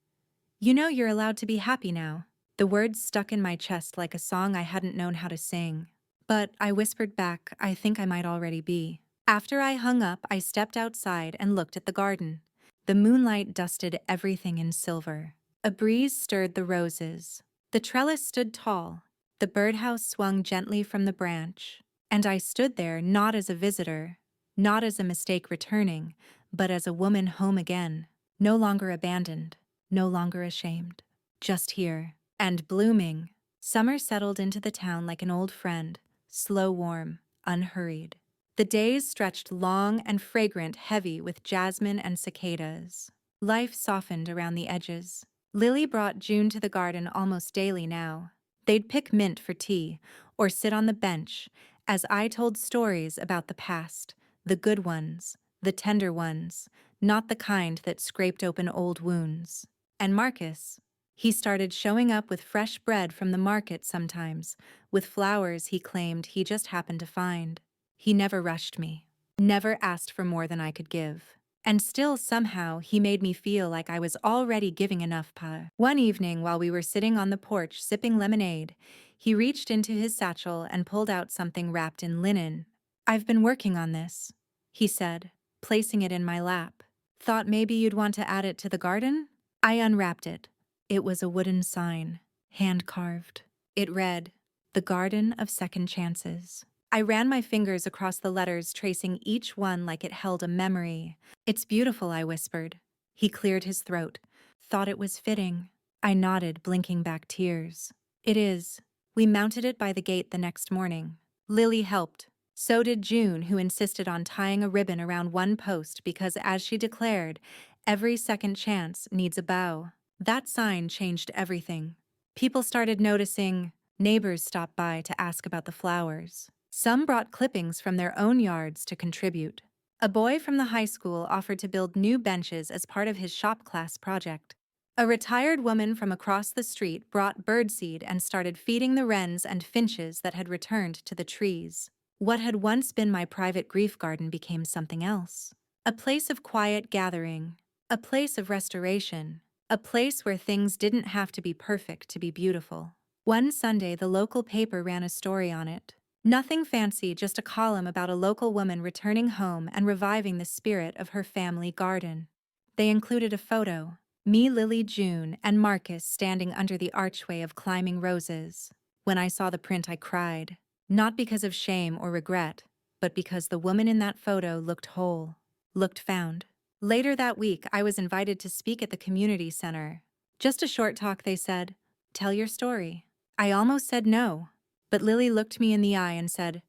"You know you're allowed to be happy now." The words stuck in my chest like a song I hadn't known how to sing. But I whispered back, "I think I might already be." After I hung up, I stepped outside and looked at the garden. The moonlight dusted everything in silver. A breeze stirred the roses. The trellis stood tall. The birdhouse swung gently from the branch. And I stood there not as a visitor, not as a mistake returning, but as a woman home again. No longer abandoned, no longer ashamed. Just here. And blooming. Summer settled into the town like an old friend, slow, warm, unhurried. The days stretched long and fragrant, heavy with jasmine and cicadas. Life softened around the edges. Lily brought June to the garden almost daily now. They'd pick mint for tea, or sit on the bench, as I told stories about the past, the good ones, the tender ones, not the kind that scraped open old wounds. And Marcus, he started showing up with fresh bread from the market sometimes, with flowers he claimed he just happened to find. He never rushed me, never asked for more than I could give. And still, somehow, he made me feel like I was already giving enough. One evening, while we were sitting on the porch sipping lemonade, he reached into his satchel and pulled out something wrapped in linen. "I've been working on this," he said, placing it in my lap. "Thought maybe you'd want to add it to the garden?" I unwrapped it. It was a wooden sign, hand-carved. It read, "The Garden of Second Chances." I ran my fingers across the letters, tracing each one like it held a memory. "It's beautiful," I whispered. He cleared his throat. "Thought it was fitting." I nodded, blinking back tears. "It is." We mounted it by the gate the next morning. Lily helped. So did June, who insisted on tying a ribbon around one post because, as she declared, Every second chance needs a bow. That sign changed everything. People started noticing. Neighbors stopped by to ask about the flowers. Some brought clippings from their own yards to contribute. A boy from the high school offered to build new benches as part of his shop class project. A retired woman from across the street brought birdseed and started feeding the wrens and finches that had returned to the trees. What had once been my private grief garden became something else. A place of quiet gathering, a place of restoration, a place where things didn't have to be perfect to be beautiful. One Sunday, the local paper ran a story on it. Nothing fancy, just a column about a local woman returning home and reviving the spirit of her family garden. They included a photo. Me, Lily, June, and Marcus standing under the archway of climbing roses. When I saw the print, I cried. Not because of shame or regret, but because the woman in that photo looked whole, looked found. Later that week, I was invited to speak at the community center. Just a short talk, they said. Tell your story. I almost said no, but Lily looked me in the eye and said,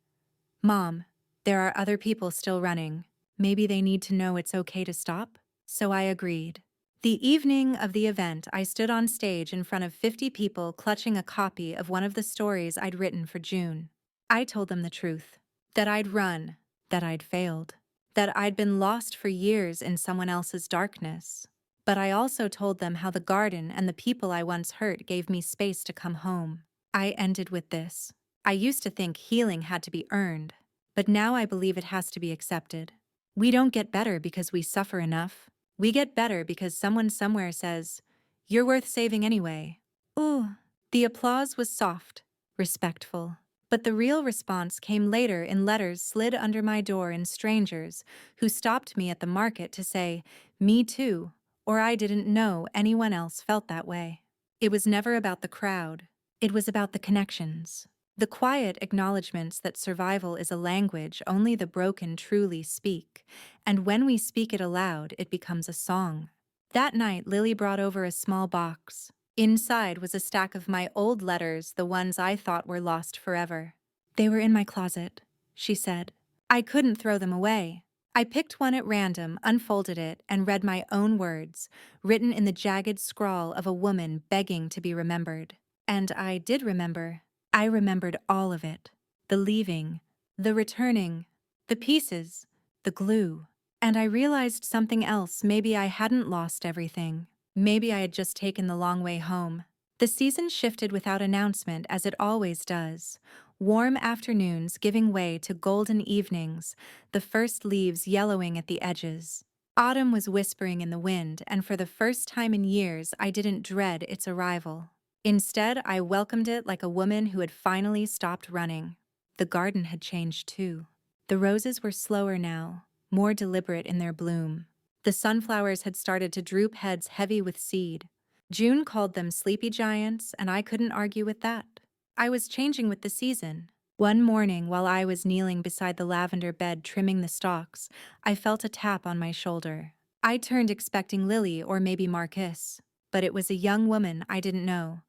Mom, there are other people still running. Maybe they need to know it's okay to stop? So I agreed. The evening of the event, I stood on stage in front of 50 people clutching a copy of one of the stories I'd written for June. I told them the truth. That I'd run, that I'd failed, that I'd been lost for years in someone else's darkness. But I also told them how the garden and the people I once hurt gave me space to come home. I ended with this. I used to think healing had to be earned, but now I believe it has to be accepted. We don't get better because we suffer enough. We get better because someone somewhere says, "You're worth saving anyway." Ooh. The applause was soft, respectful. But the real response came later in letters slid under my door and strangers who stopped me at the market to say, "Me too," or I didn't know anyone else felt that way. It was never about the crowd. It was about the connections. The quiet acknowledgments that survival is a language only the broken truly speak, and when we speak it aloud, it becomes a song. That night, Lily brought over a small box. Inside was a stack of my old letters, the ones I thought were lost forever. They were in my closet, she said. I couldn't throw them away. I picked one at random, unfolded it, and read my own words, written in the jagged scrawl of a woman begging to be remembered. And I did remember. I remembered all of it. The leaving, the returning, the pieces, the glue. And I realized something else. Maybe I hadn't lost everything. Maybe I had just taken the long way home. The season shifted without announcement, as it always does. Warm afternoons giving way to golden evenings, the first leaves yellowing at the edges. Autumn was whispering in the wind, and for the first time in years, I didn't dread its arrival. Instead, I welcomed it like a woman who had finally stopped running. The garden had changed too. The roses were slower now, more deliberate in their bloom. The sunflowers had started to droop heads heavy with seed. June called them sleepy giants, and I couldn't argue with that. I was changing with the season. One morning, while I was kneeling beside the lavender bed trimming the stalks, I felt a tap on my shoulder. I turned expecting Lily or maybe Marcus, but it was a young woman I didn't know.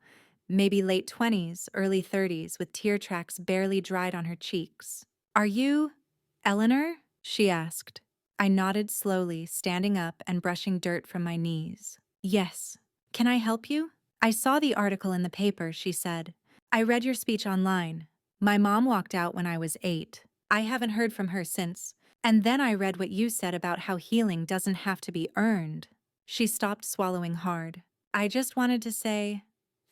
Maybe late 20s, early 30s, with tear tracks barely dried on her cheeks. "Are you Eleanor?" she asked. I nodded slowly, standing up and brushing dirt from my knees. "Yes. Can I help you?" "I saw the article in the paper," she said. "I read your speech online. My mom walked out when I was 8. I haven't heard from her since. And then I read what you said about how healing doesn't have to be earned." She stopped, swallowing hard. "I just wanted to say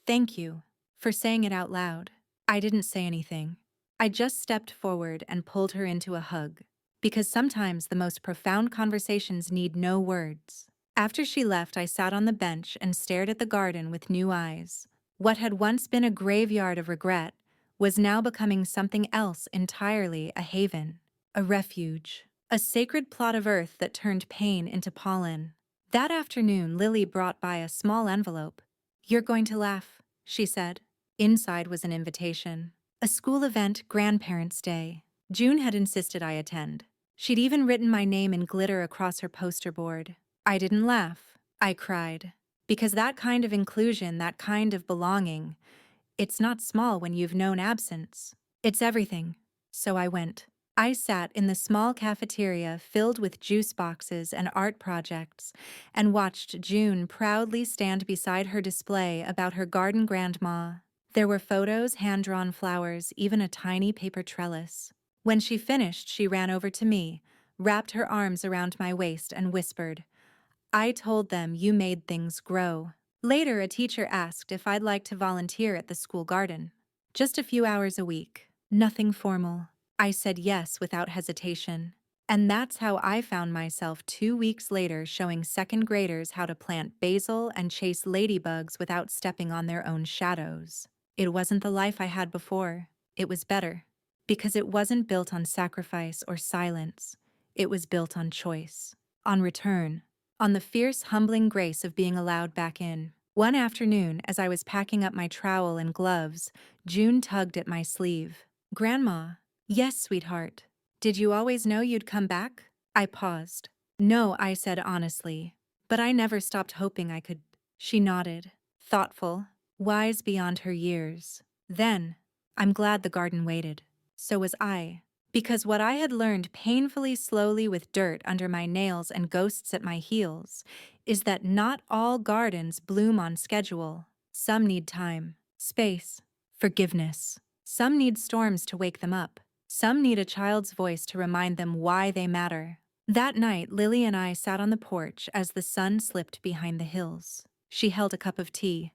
thank you for saying it out loud." I didn't say anything. I just stepped forward and pulled her into a hug. Because sometimes the most profound conversations need no words. After she left, I sat on the bench and stared at the garden with new eyes. What had once been a graveyard of regret was now becoming something else entirely, a haven, a refuge, a sacred plot of earth that turned pain into pollen. That afternoon, Lily brought by a small envelope. "You're going to laugh," she said. Inside was an invitation. A school event, Grandparents' Day. June had insisted I attend. She'd even written my name in glitter across her poster board. I didn't laugh. I cried. Because that kind of inclusion, that kind of belonging, it's not small when you've known absence. It's everything. So I went. I sat in the small cafeteria filled with juice boxes and art projects and watched June proudly stand beside her display about her garden grandma. There were photos, hand-drawn flowers, even a tiny paper trellis. When she finished, she ran over to me, wrapped her arms around my waist, and whispered, "I told them you made things grow." Later, a teacher asked if I'd like to volunteer at the school garden. Just a few hours a week, nothing formal. I said yes without hesitation. And that's how I found myself 2 weeks later showing second graders how to plant basil and chase ladybugs without stepping on their own shadows. It wasn't the life I had before. It was better. Because it wasn't built on sacrifice or silence. It was built on choice, on return, on the fierce, humbling grace of being allowed back in. One afternoon, as I was packing up my trowel and gloves, June tugged at my sleeve. "Grandma." "Yes, sweetheart. Did you always know you'd come back?" I paused. "No," I said honestly, "but I never stopped hoping I could." She nodded, thoughtful, wise beyond her years. Then, "I'm glad the garden waited." So was I. Because what I had learned painfully slowly with dirt under my nails and ghosts at my heels is that not all gardens bloom on schedule. Some need time, space, forgiveness. Some need storms to wake them up. Some need a child's voice to remind them why they matter. That night, Lily and I sat on the porch as the sun slipped behind the hills. She held a cup of tea.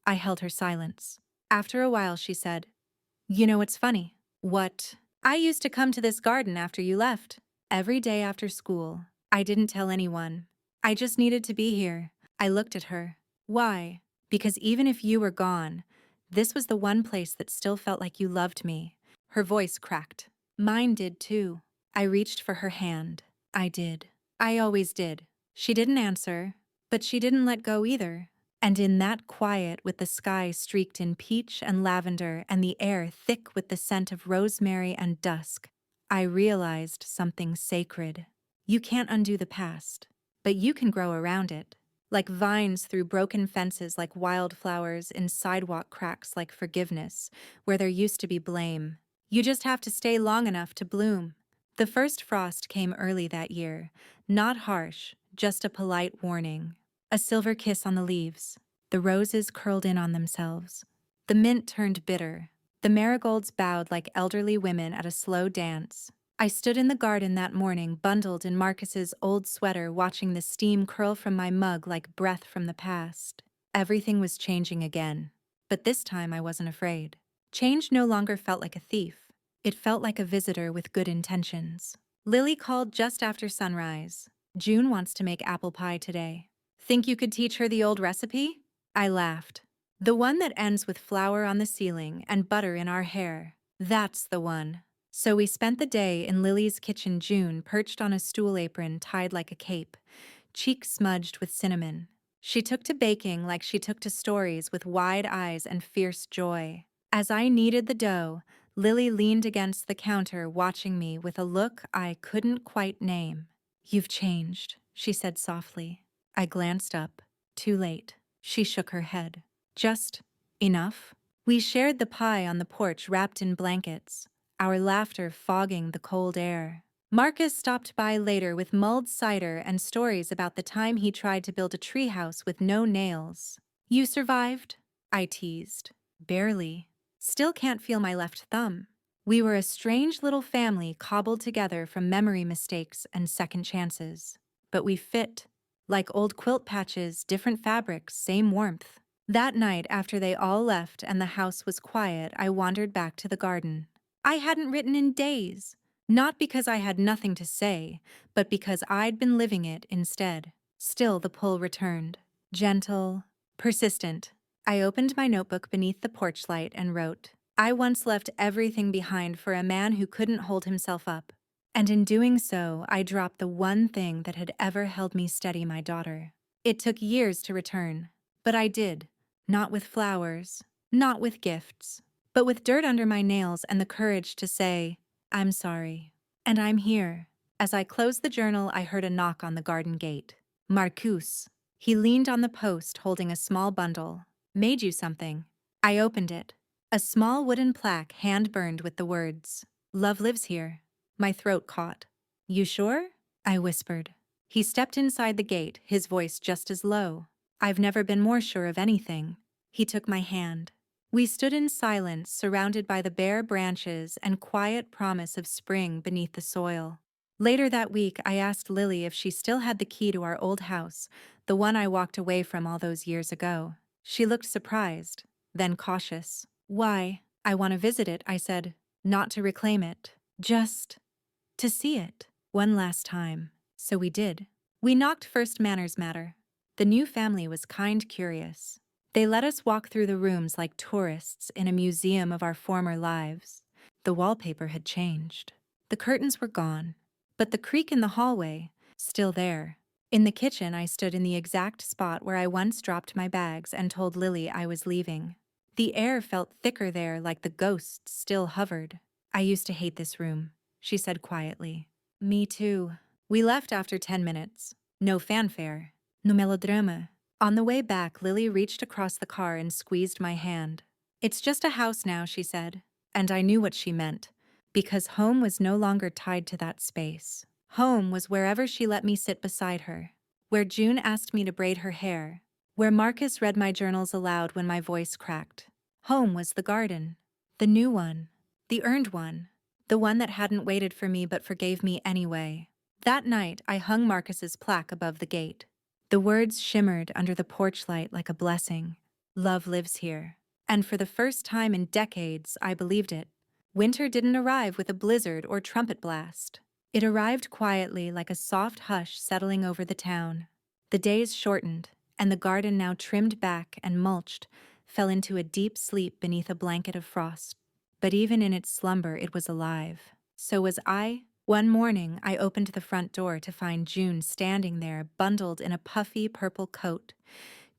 I held her silence. After a while, she said, "You know what's funny?" "What?" "I used to come to this garden after you left. Every day after school. I didn't tell anyone. I just needed to be here." I looked at her. "Why?" "Because even if you were gone, this was the one place that still felt like you loved me." Her voice cracked. "Mine did too." I reached for her hand. "I did. I always did." She didn't answer, but she didn't let go either. And in that quiet, with the sky streaked in peach and lavender and the air thick with the scent of rosemary and dusk, I realized something sacred. You can't undo the past, but you can grow around it. Like vines through broken fences, like wildflowers in sidewalk cracks, like forgiveness, where there used to be blame. You just have to stay long enough to bloom. The first frost came early that year, not harsh, just a polite warning. A silver kiss on the leaves. The roses curled in on themselves. The mint turned bitter. The marigolds bowed like elderly women at a slow dance. I stood in the garden that morning, bundled in Marcus's old sweater, watching the steam curl from my mug like breath from the past. Everything was changing again. But this time I wasn't afraid. Change no longer felt like a thief. It felt like a visitor with good intentions. Lily called just after sunrise. "June wants to make apple pie today. Think you could teach her the old recipe?" I laughed. "The one that ends with flour on the ceiling and butter in our hair. That's the one." So we spent the day in Lily's kitchen, June perched on a stool apron tied like a cape, cheeks smudged with cinnamon. She took to baking like she took to stories, with wide eyes and fierce joy. As I kneaded the dough, Lily leaned against the counter watching me with a look I couldn't quite name. "You've changed," she said softly. I glanced up. Too late. She shook her head. "Just enough?" We shared the pie on the porch wrapped in blankets, our laughter fogging the cold air. Marcus stopped by later with mulled cider and stories about the time he tried to build a treehouse with no nails. "You survived?" I teased. "Barely. Still can't feel my left thumb." We were a strange little family cobbled together from memory mistakes and second chances. But we fit. Like old quilt patches, different fabrics, same warmth. That night, after they all left and the house was quiet, I wandered back to the garden. I hadn't written in days. Not because I had nothing to say, but because I'd been living it instead. Still, the pull returned. Gentle, persistent. I opened my notebook beneath the porch light and wrote, "I once left everything behind for a man who couldn't hold himself up. And in doing so, I dropped the one thing that had ever held me steady, my daughter." It took years to return, but I did. Not with flowers, not with gifts, but with dirt under my nails and the courage to say, "I'm sorry." And I'm here. As I closed the journal, I heard a knock on the garden gate. Marcus. He leaned on the post holding a small bundle. "Made you something." I opened it. A small wooden plaque hand-burned with the words, "Love lives here." My throat caught. You sure? I whispered. He stepped inside the gate, his voice just as low. I've never been more sure of anything. He took my hand. We stood in silence, surrounded by the bare branches and quiet promise of spring beneath the soil. Later that week, I asked Lily if she still had the key to our old house, the one I walked away from all those years ago. She looked surprised, then cautious. Why? I want to visit it, I said. Not to reclaim it. Just to see it. One last time. So we did. We knocked first. Manners matter. The new family was kind curious. They let us walk through the rooms like tourists in a museum of our former lives. The wallpaper had changed. The curtains were gone. But the creak in the hallway, still there. In the kitchen, I stood in the exact spot where I once dropped my bags and told Lily I was leaving. The air felt thicker there, like the ghosts still hovered. I used to hate this room, she said quietly. Me too. We left after 10 minutes. No fanfare. No melodrama. On the way back, Lily reached across the car and squeezed my hand. It's just a house now, she said. And I knew what she meant. Because home was no longer tied to that space. Home was wherever she let me sit beside her. Where June asked me to braid her hair. Where Marcus read my journals aloud when my voice cracked. Home was the garden. The new one. The earned one. The one that hadn't waited for me but forgave me anyway. That night, I hung Marcus's plaque above the gate. The words shimmered under the porch light like a blessing. Love lives here. And for the first time in decades, I believed it. Winter didn't arrive with a blizzard or trumpet blast. It arrived quietly like a soft hush settling over the town. The days shortened, and the garden, now trimmed back and mulched, fell into a deep sleep beneath a blanket of frost. But even in its slumber, it was alive. So was I. One morning, I opened the front door to find June standing there, bundled in a puffy purple coat,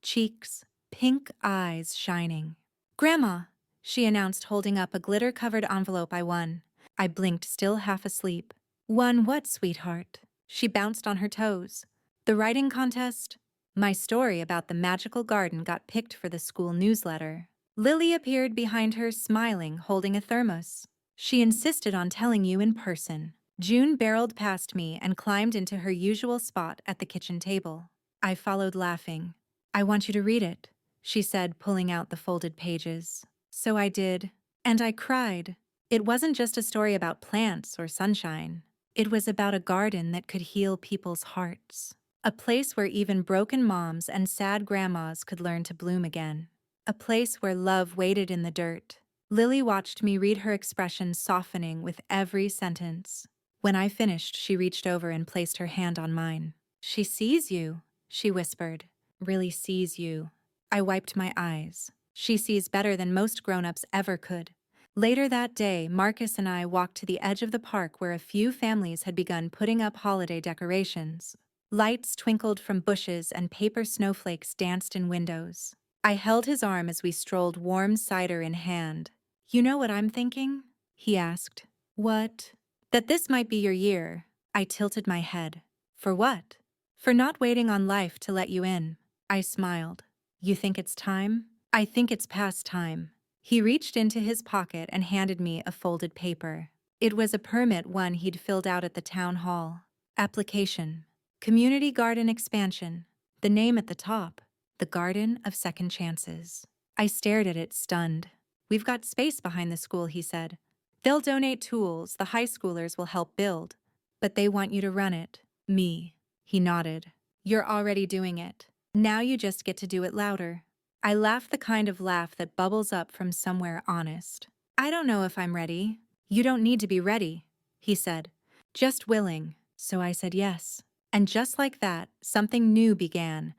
cheeks, pink eyes shining. Grandma, she announced, holding up a glitter-covered envelope I won. I blinked, still half asleep. Won what, sweetheart? She bounced on her toes. The writing contest? My story about the magical garden got picked for the school newsletter. Lily appeared behind her, smiling, holding a thermos. She insisted on telling you in person. June barreled past me and climbed into her usual spot at the kitchen table. I followed, laughing. I want you to read it, she said, pulling out the folded pages. So I did. And I cried. It wasn't just a story about plants or sunshine. It was about a garden that could heal people's hearts. A place where even broken moms and sad grandmas could learn to bloom again. A place where love waited in the dirt. Lily watched me read, her expression softening with every sentence. When I finished, she reached over and placed her hand on mine. She sees you, she whispered. Really sees you. I wiped my eyes. She sees better than most grown-ups ever could. Later that day, Marcus and I walked to the edge of the park where a few families had begun putting up holiday decorations. Lights twinkled from bushes and paper snowflakes danced in windows. I held his arm as we strolled, warm cider in hand. You know what I'm thinking? He asked. What? That this might be your year. I tilted my head. For what? For not waiting on life to let you in. I smiled. You think it's time? I think it's past time. He reached into his pocket and handed me a folded paper. It was a permit, one he'd filled out at the town hall. Application. Community garden expansion. The name at the top. The Garden of Second Chances. I stared at it, stunned. We've got space behind the school, he said. They'll donate tools, the high schoolers will help build. But they want you to run it. Me. He nodded. You're already doing it. Now you just get to do it louder. I laughed, the kind of laugh that bubbles up from somewhere honest. I don't know if I'm ready. You don't need to be ready, he said. Just willing. So I said yes. And just like that, something new began.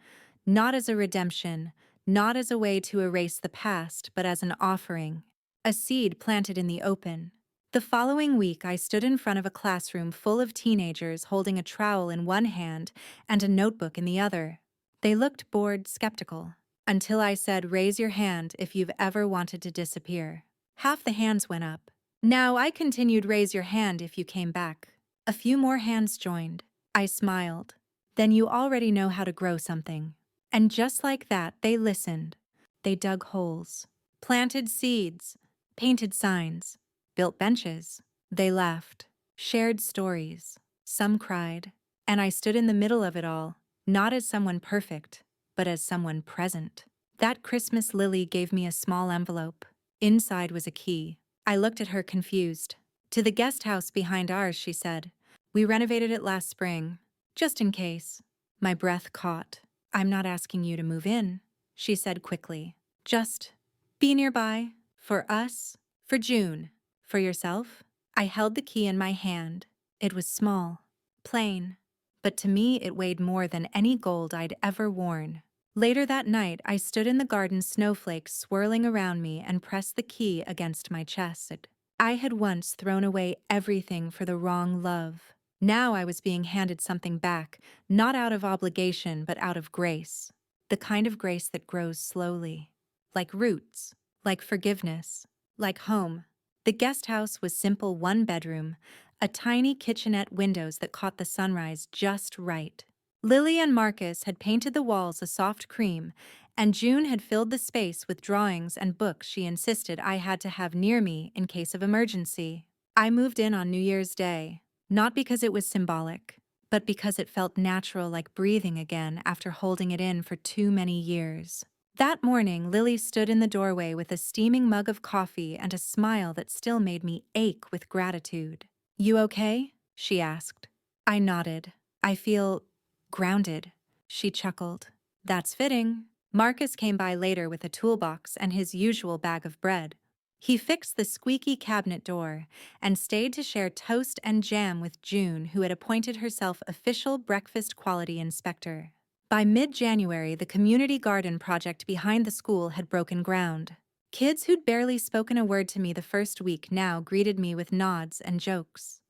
Not as a redemption, not as a way to erase the past, but as an offering. A seed planted in the open. The following week, I stood in front of a classroom full of teenagers holding a trowel in one hand and a notebook in the other. They looked bored, skeptical. Until I said, raise your hand if you've ever wanted to disappear. Half the hands went up. Now I continued, raise your hand if you came back. A few more hands joined. I smiled. Then you already know how to grow something. And just like that, they listened. They dug holes, planted seeds, painted signs, built benches. They laughed, shared stories. Some cried, and I stood in the middle of it all, not as someone perfect, but as someone present. That Christmas Lily gave me a small envelope. Inside was a key. I looked at her confused. To the guest house behind ours, she said. We renovated it last spring, just in case. My breath caught. I'm not asking you to move in, she said quickly. Just be nearby. For us. For June. For yourself. I held the key in my hand. It was small. Plain. But to me it weighed more than any gold I'd ever worn. Later that night, I stood in the garden, snowflakes swirling around me, and pressed the key against my chest. I had once thrown away everything for the wrong love. Now I was being handed something back, not out of obligation but out of grace. The kind of grace that grows slowly. Like roots. Like forgiveness. Like home. The guest house was simple, one bedroom, a tiny kitchenette, windows that caught the sunrise just right. Lily and Marcus had painted the walls a soft cream, and June had filled the space with drawings and books she insisted I had to have near me in case of emergency. I moved in on New Year's Day, not because it was symbolic, but because it felt natural, like breathing again after holding it in for too many years. That morning, Lily stood in the doorway with a steaming mug of coffee and a smile that still made me ache with gratitude. "You okay?" she asked. I nodded. "I feel grounded," she chuckled. "That's fitting." Marcus came by later with a toolbox and his usual bag of bread. He fixed the squeaky cabinet door and stayed to share toast and jam with June, who had appointed herself official breakfast quality inspector. By mid-January, the community garden project behind the school had broken ground. Kids who'd barely spoken a word to me the first week now greeted me with nods and jokes.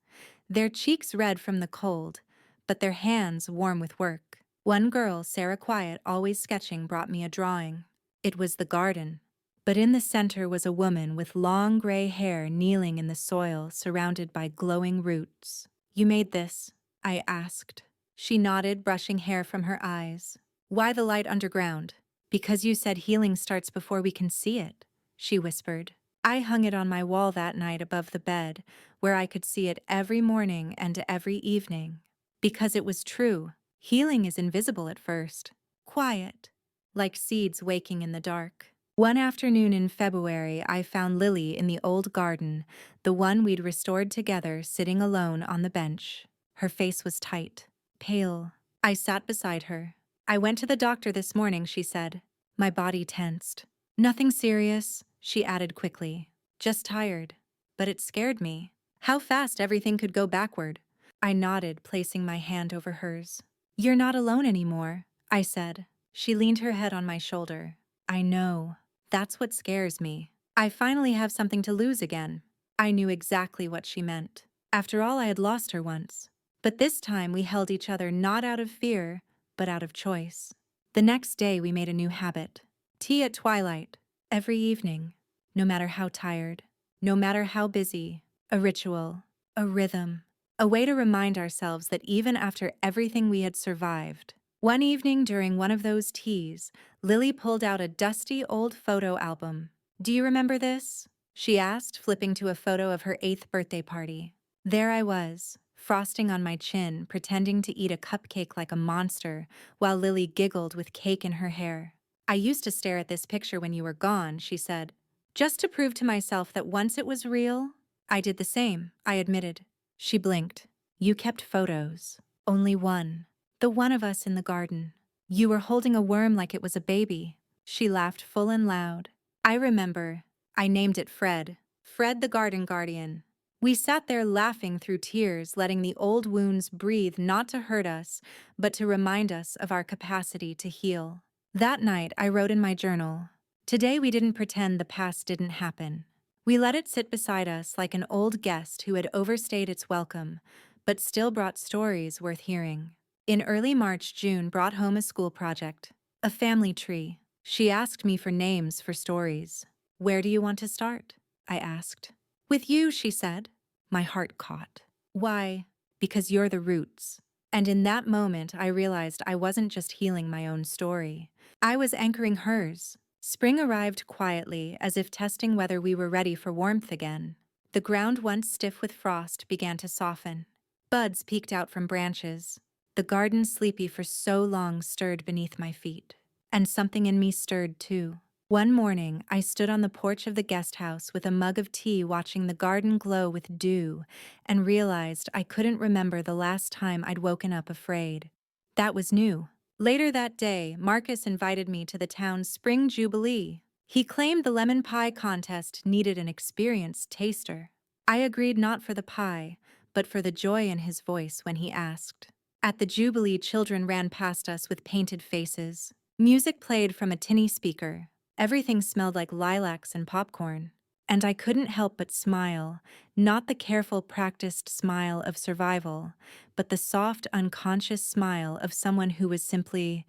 Their cheeks red from the cold, but their hands warm with work. One girl, Sarah Quiet, always sketching, brought me a drawing. It was the garden. But in the center was a woman with long gray hair kneeling in the soil, surrounded by glowing roots. "You made this?" I asked. She nodded, brushing hair from her eyes. "Why the light underground?" "Because you said healing starts before we can see it," she whispered. I hung it on my wall that night above the bed, where I could see it every morning and every evening. Because it was true. Healing is invisible at first. Quiet. Like seeds waking in the dark. One afternoon in February, I found Lily in the old garden, the one we'd restored together, sitting alone on the bench. Her face was tight, pale. I sat beside her. "I went to the doctor this morning," she said. My body tensed. "Nothing serious," she added quickly. "Just tired." But it scared me. How fast everything could go backward. I nodded, placing my hand over hers. "You're not alone anymore," I said. She leaned her head on my shoulder. "I know. That's what scares me. I finally have something to lose again." I knew exactly what she meant. After all, I had lost her once. But this time we held each other not out of fear, but out of choice. The next day we made a new habit. Tea at twilight. Every evening. No matter how tired. No matter how busy. A ritual. A rhythm. A way to remind ourselves that even after everything we had survived. One evening during one of those teas, Lily pulled out a dusty old photo album. "Do you remember this?" she asked, flipping to a photo of her 8th birthday party. There I was, frosting on my chin, pretending to eat a cupcake like a monster, while Lily giggled with cake in her hair. "I used to stare at this picture when you were gone," she said. "Just to prove to myself that once it was real." "I did the same," I admitted. She blinked. "You kept photos. Only one. The one of us in the garden. You were holding a worm like it was a baby." She laughed full and loud. "I remember. I named it Fred. Fred the garden guardian." We sat there laughing through tears, letting the old wounds breathe, not to hurt us, but to remind us of our capacity to heal. That night, I wrote in my journal, "Today we didn't pretend the past didn't happen. We let it sit beside us like an old guest who had overstayed its welcome, but still brought stories worth hearing." In early March, June brought home a school project, a family tree. She asked me for names for stories. "Where do you want to start?" I asked. "With you," she said. My heart caught. "Why?" "Because you're the roots." And in that moment, I realized I wasn't just healing my own story. I was anchoring hers. Spring arrived quietly, as if testing whether we were ready for warmth again. The ground once stiff with frost began to soften. Buds peeked out from branches. The garden, sleepy for so long, stirred beneath my feet. And something in me stirred too. One morning, I stood on the porch of the guest house with a mug of tea watching the garden glow with dew and realized I couldn't remember the last time I'd woken up afraid. That was new. Later that day, Marcus invited me to the town's spring jubilee. He claimed the lemon pie contest needed an experienced taster. I agreed, not for the pie, but for the joy in his voice when he asked. At the jubilee, children ran past us with painted faces. Music played from a tinny speaker. Everything smelled like lilacs and popcorn. And I couldn't help but smile, not the careful, practiced smile of survival, but the soft, unconscious smile of someone who was simply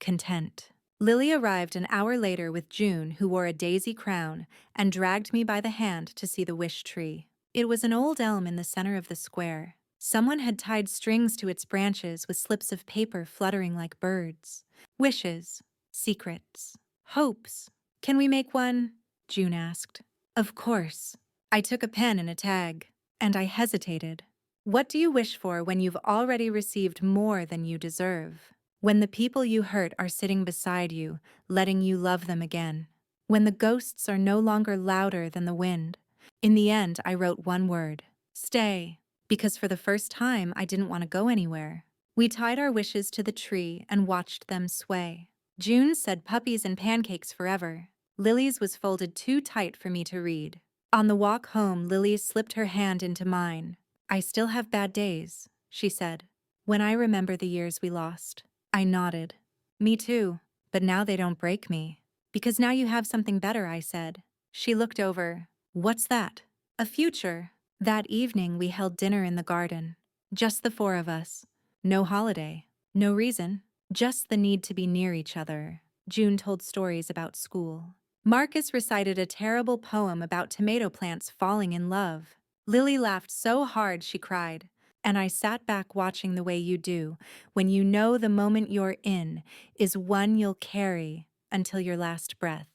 content. Lily arrived an hour later with June, who wore a daisy crown, and dragged me by the hand to see the wish tree. It was an old elm in the center of the square. Someone had tied strings to its branches with slips of paper fluttering like birds. Wishes, secrets, hopes. "Can we make one?" June asked. Of course. I took a pen and a tag, and I hesitated. What do you wish for when you've already received more than you deserve? When the people you hurt are sitting beside you, letting you love them again. When the ghosts are no longer louder than the wind. In the end, I wrote one word: stay. Because for the first time, I didn't want to go anywhere. We tied our wishes to the tree and watched them sway. June said puppies and pancakes forever. Lily's was folded too tight for me to read. On the walk home, Lily slipped her hand into mine. I still have bad days, she said. When I remember the years we lost. I nodded. Me too, but now they don't break me. Because now you have something better, I said. She looked over. What's that? A future. That evening we held dinner in the garden. Just the four of us. No holiday. No reason. Just the need to be near each other. June told stories about school. Marcus recited a terrible poem about tomato plants falling in love. Lily laughed so hard she cried. And I sat back watching the way you do, when you know the moment you're in is one you'll carry until your last breath.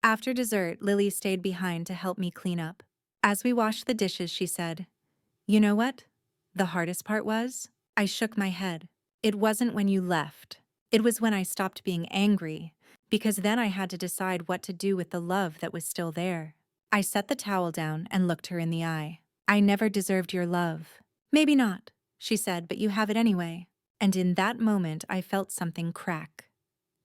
After dessert, Lily stayed behind to help me clean up. As we washed the dishes, she said, "You know what the hardest part was?" I shook my head. It wasn't when you left. It was when I stopped being angry, because then I had to decide what to do with the love that was still there. I set the towel down and looked her in the eye. I never deserved your love. Maybe not, she said, but you have it anyway. And in that moment, I felt something crack.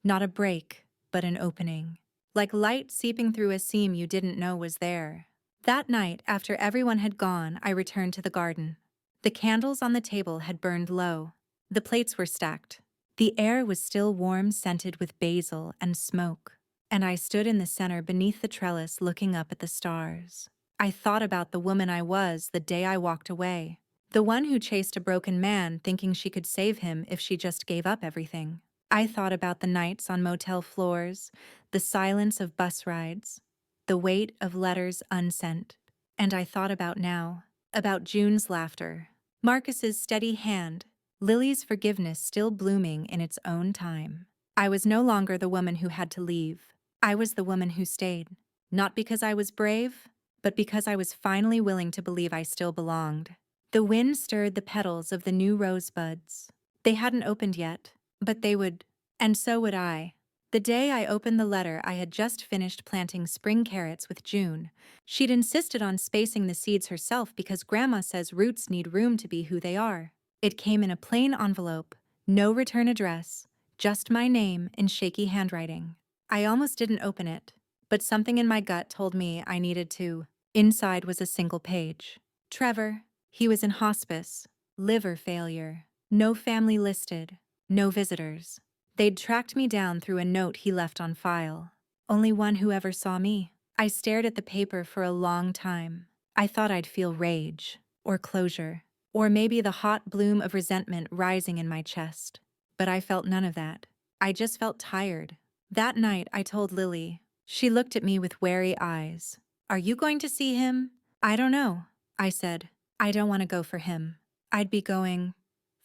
Not a break, but an opening. Like light seeping through a seam you didn't know was there. That night, after everyone had gone, I returned to the garden. The candles on the table had burned low. The plates were stacked. The air was still warm, scented with basil and smoke. And I stood in the center beneath the trellis looking up at the stars. I thought about the woman I was the day I walked away. The one who chased a broken man thinking she could save him if she just gave up everything. I thought about the nights on motel floors, the silence of bus rides, the weight of letters unsent. And I thought about now, about June's laughter, Marcus's steady hand, Lily's forgiveness still blooming in its own time. I was no longer the woman who had to leave. I was the woman who stayed. Not because I was brave, but because I was finally willing to believe I still belonged. The wind stirred the petals of the new rosebuds. They hadn't opened yet, but they would, and so would I. The day I opened the letter, I had just finished planting spring carrots with June. She'd insisted on spacing the seeds herself because Grandma says roots need room to be who they are. It came in a plain envelope, no return address, just my name in shaky handwriting. I almost didn't open it, but something in my gut told me I needed to. Inside was a single page. Trevor. He was in hospice, liver failure, no family listed, no visitors. They'd tracked me down through a note he left on file. Only one who ever saw me. I stared at the paper for a long time. I thought I'd feel rage, or closure, or maybe the hot bloom of resentment rising in my chest. But I felt none of that. I just felt tired. That night, I told Lily. She looked at me with wary eyes. "Are you going to see him?" "I don't know," I said. "I don't want to go for him. I'd be going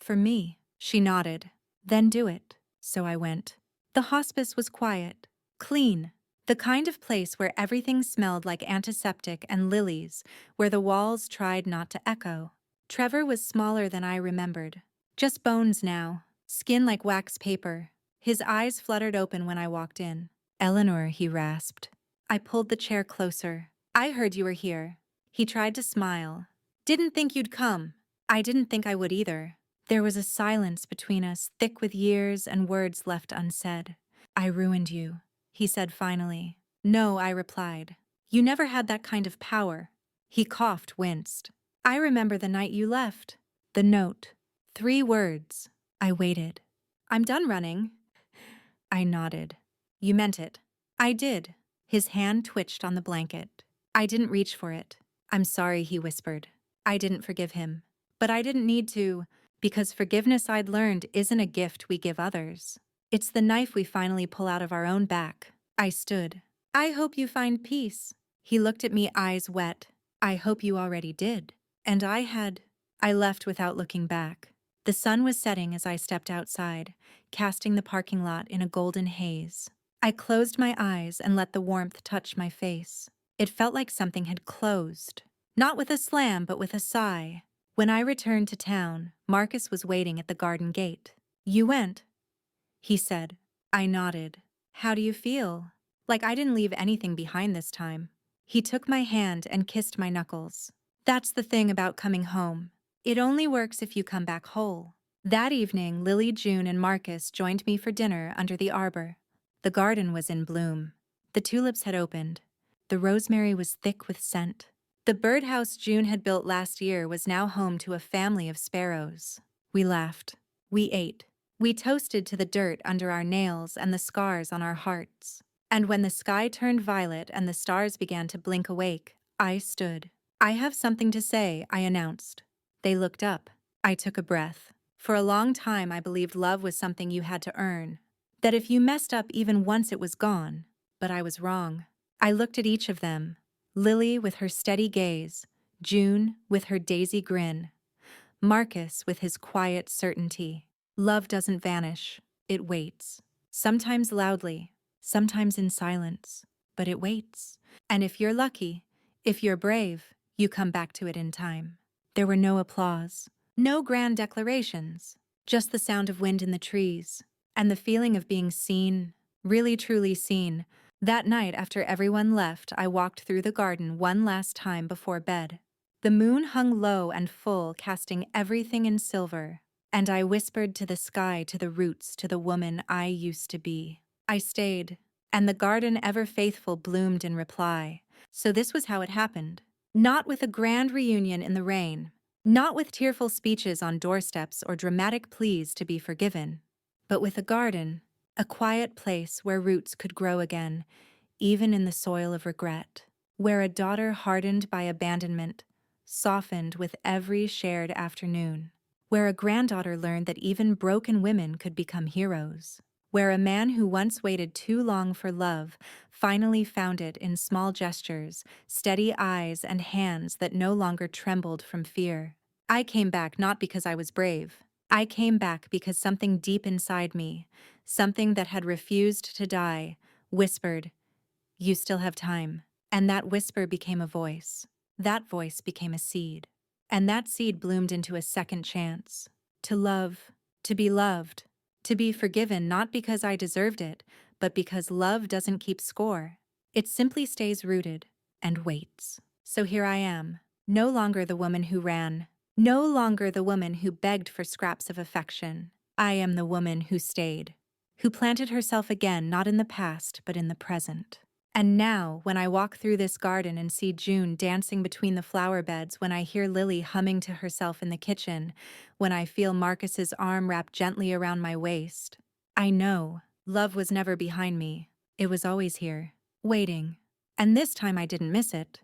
for me." She nodded. "Then do it." So I went. The hospice was quiet, clean. The kind of place where everything smelled like antiseptic and lilies, where the walls tried not to echo. Trevor was smaller than I remembered. Just bones now, skin like wax paper. His eyes fluttered open when I walked in. "Eleanor," he rasped. I pulled the chair closer. "I heard you were here." He tried to smile. "Didn't think you'd come." I didn't think I would either. There was a silence between us, thick with years and words left unsaid. "I ruined you," he said finally. "No," I replied. "You never had that kind of power." He coughed, winced. "I remember the night you left. The note. 3 words." I waited. "I'm done running." I nodded. "You meant it." I did. His hand twitched on the blanket. I didn't reach for it. "I'm sorry," he whispered. I didn't forgive him. But I didn't need to, because forgiveness, I'd learned, isn't a gift we give others. It's the knife we finally pull out of our own back. I stood. "I hope you find peace." He looked at me, eyes wet. "I hope you already did." And I left without looking back. The sun was setting as I stepped outside, casting the parking lot in a golden haze. I closed my eyes and let the warmth touch my face. It felt like something had closed. Not with a slam, but with a sigh. When I returned to town, Marcus was waiting at the garden gate. "You went," he said. I nodded. "How do you feel?" Like I didn't leave anything behind this time. He took my hand and kissed my knuckles. "That's the thing about coming home. It only works if you come back whole." That evening, Lily, June, and Marcus joined me for dinner under the arbor. The garden was in bloom. The tulips had opened. The rosemary was thick with scent. The birdhouse June had built last year was now home to a family of sparrows. We laughed. We ate. We toasted to the dirt under our nails and the scars on our hearts. And when the sky turned violet and the stars began to blink awake, I stood. "I have something to say," I announced. They looked up. I took a breath. For a long time I believed love was something you had to earn. That if you messed up even once it was gone. But I was wrong. I looked at each of them. Lily with her steady gaze, June with her daisy grin, Marcus with his quiet certainty. Love doesn't vanish, it waits. Sometimes loudly, sometimes in silence, but it waits. And if you're lucky, if you're brave, you come back to it in time. There were no applause, no grand declarations, just the sound of wind in the trees, and the feeling of being seen, really truly seen. That night, after everyone left, I walked through the garden one last time before bed. The moon hung low and full, casting everything in silver, and I whispered to the sky, to the roots, to the woman I used to be. I stayed, and the garden, ever faithful, bloomed in reply. So this was how it happened. Not with a grand reunion in the rain, not with tearful speeches on doorsteps or dramatic pleas to be forgiven, but with a garden, a quiet place where roots could grow again, even in the soil of regret, where a daughter hardened by abandonment softened with every shared afternoon, where a granddaughter learned that even broken women could become heroes, where a man who once waited too long for love finally found it in small gestures, steady eyes, and hands that no longer trembled from fear. I came back not because I was brave. I came back because something deep inside me, something that had refused to die, whispered, "You still have time." And that whisper became a voice. That voice became a seed. And that seed bloomed into a second chance. To love, to be loved, to be forgiven, not because I deserved it, but because love doesn't keep score. It simply stays rooted and waits. So here I am, no longer the woman who ran, no longer the woman who begged for scraps of affection. I am the woman who stayed, who planted herself again, not in the past, but in the present. And now, when I walk through this garden and see June dancing between the flower beds, when I hear Lily humming to herself in the kitchen, when I feel Marcus's arm wrap gently around my waist, I know love was never behind me. It was always here, waiting. And this time I didn't miss it.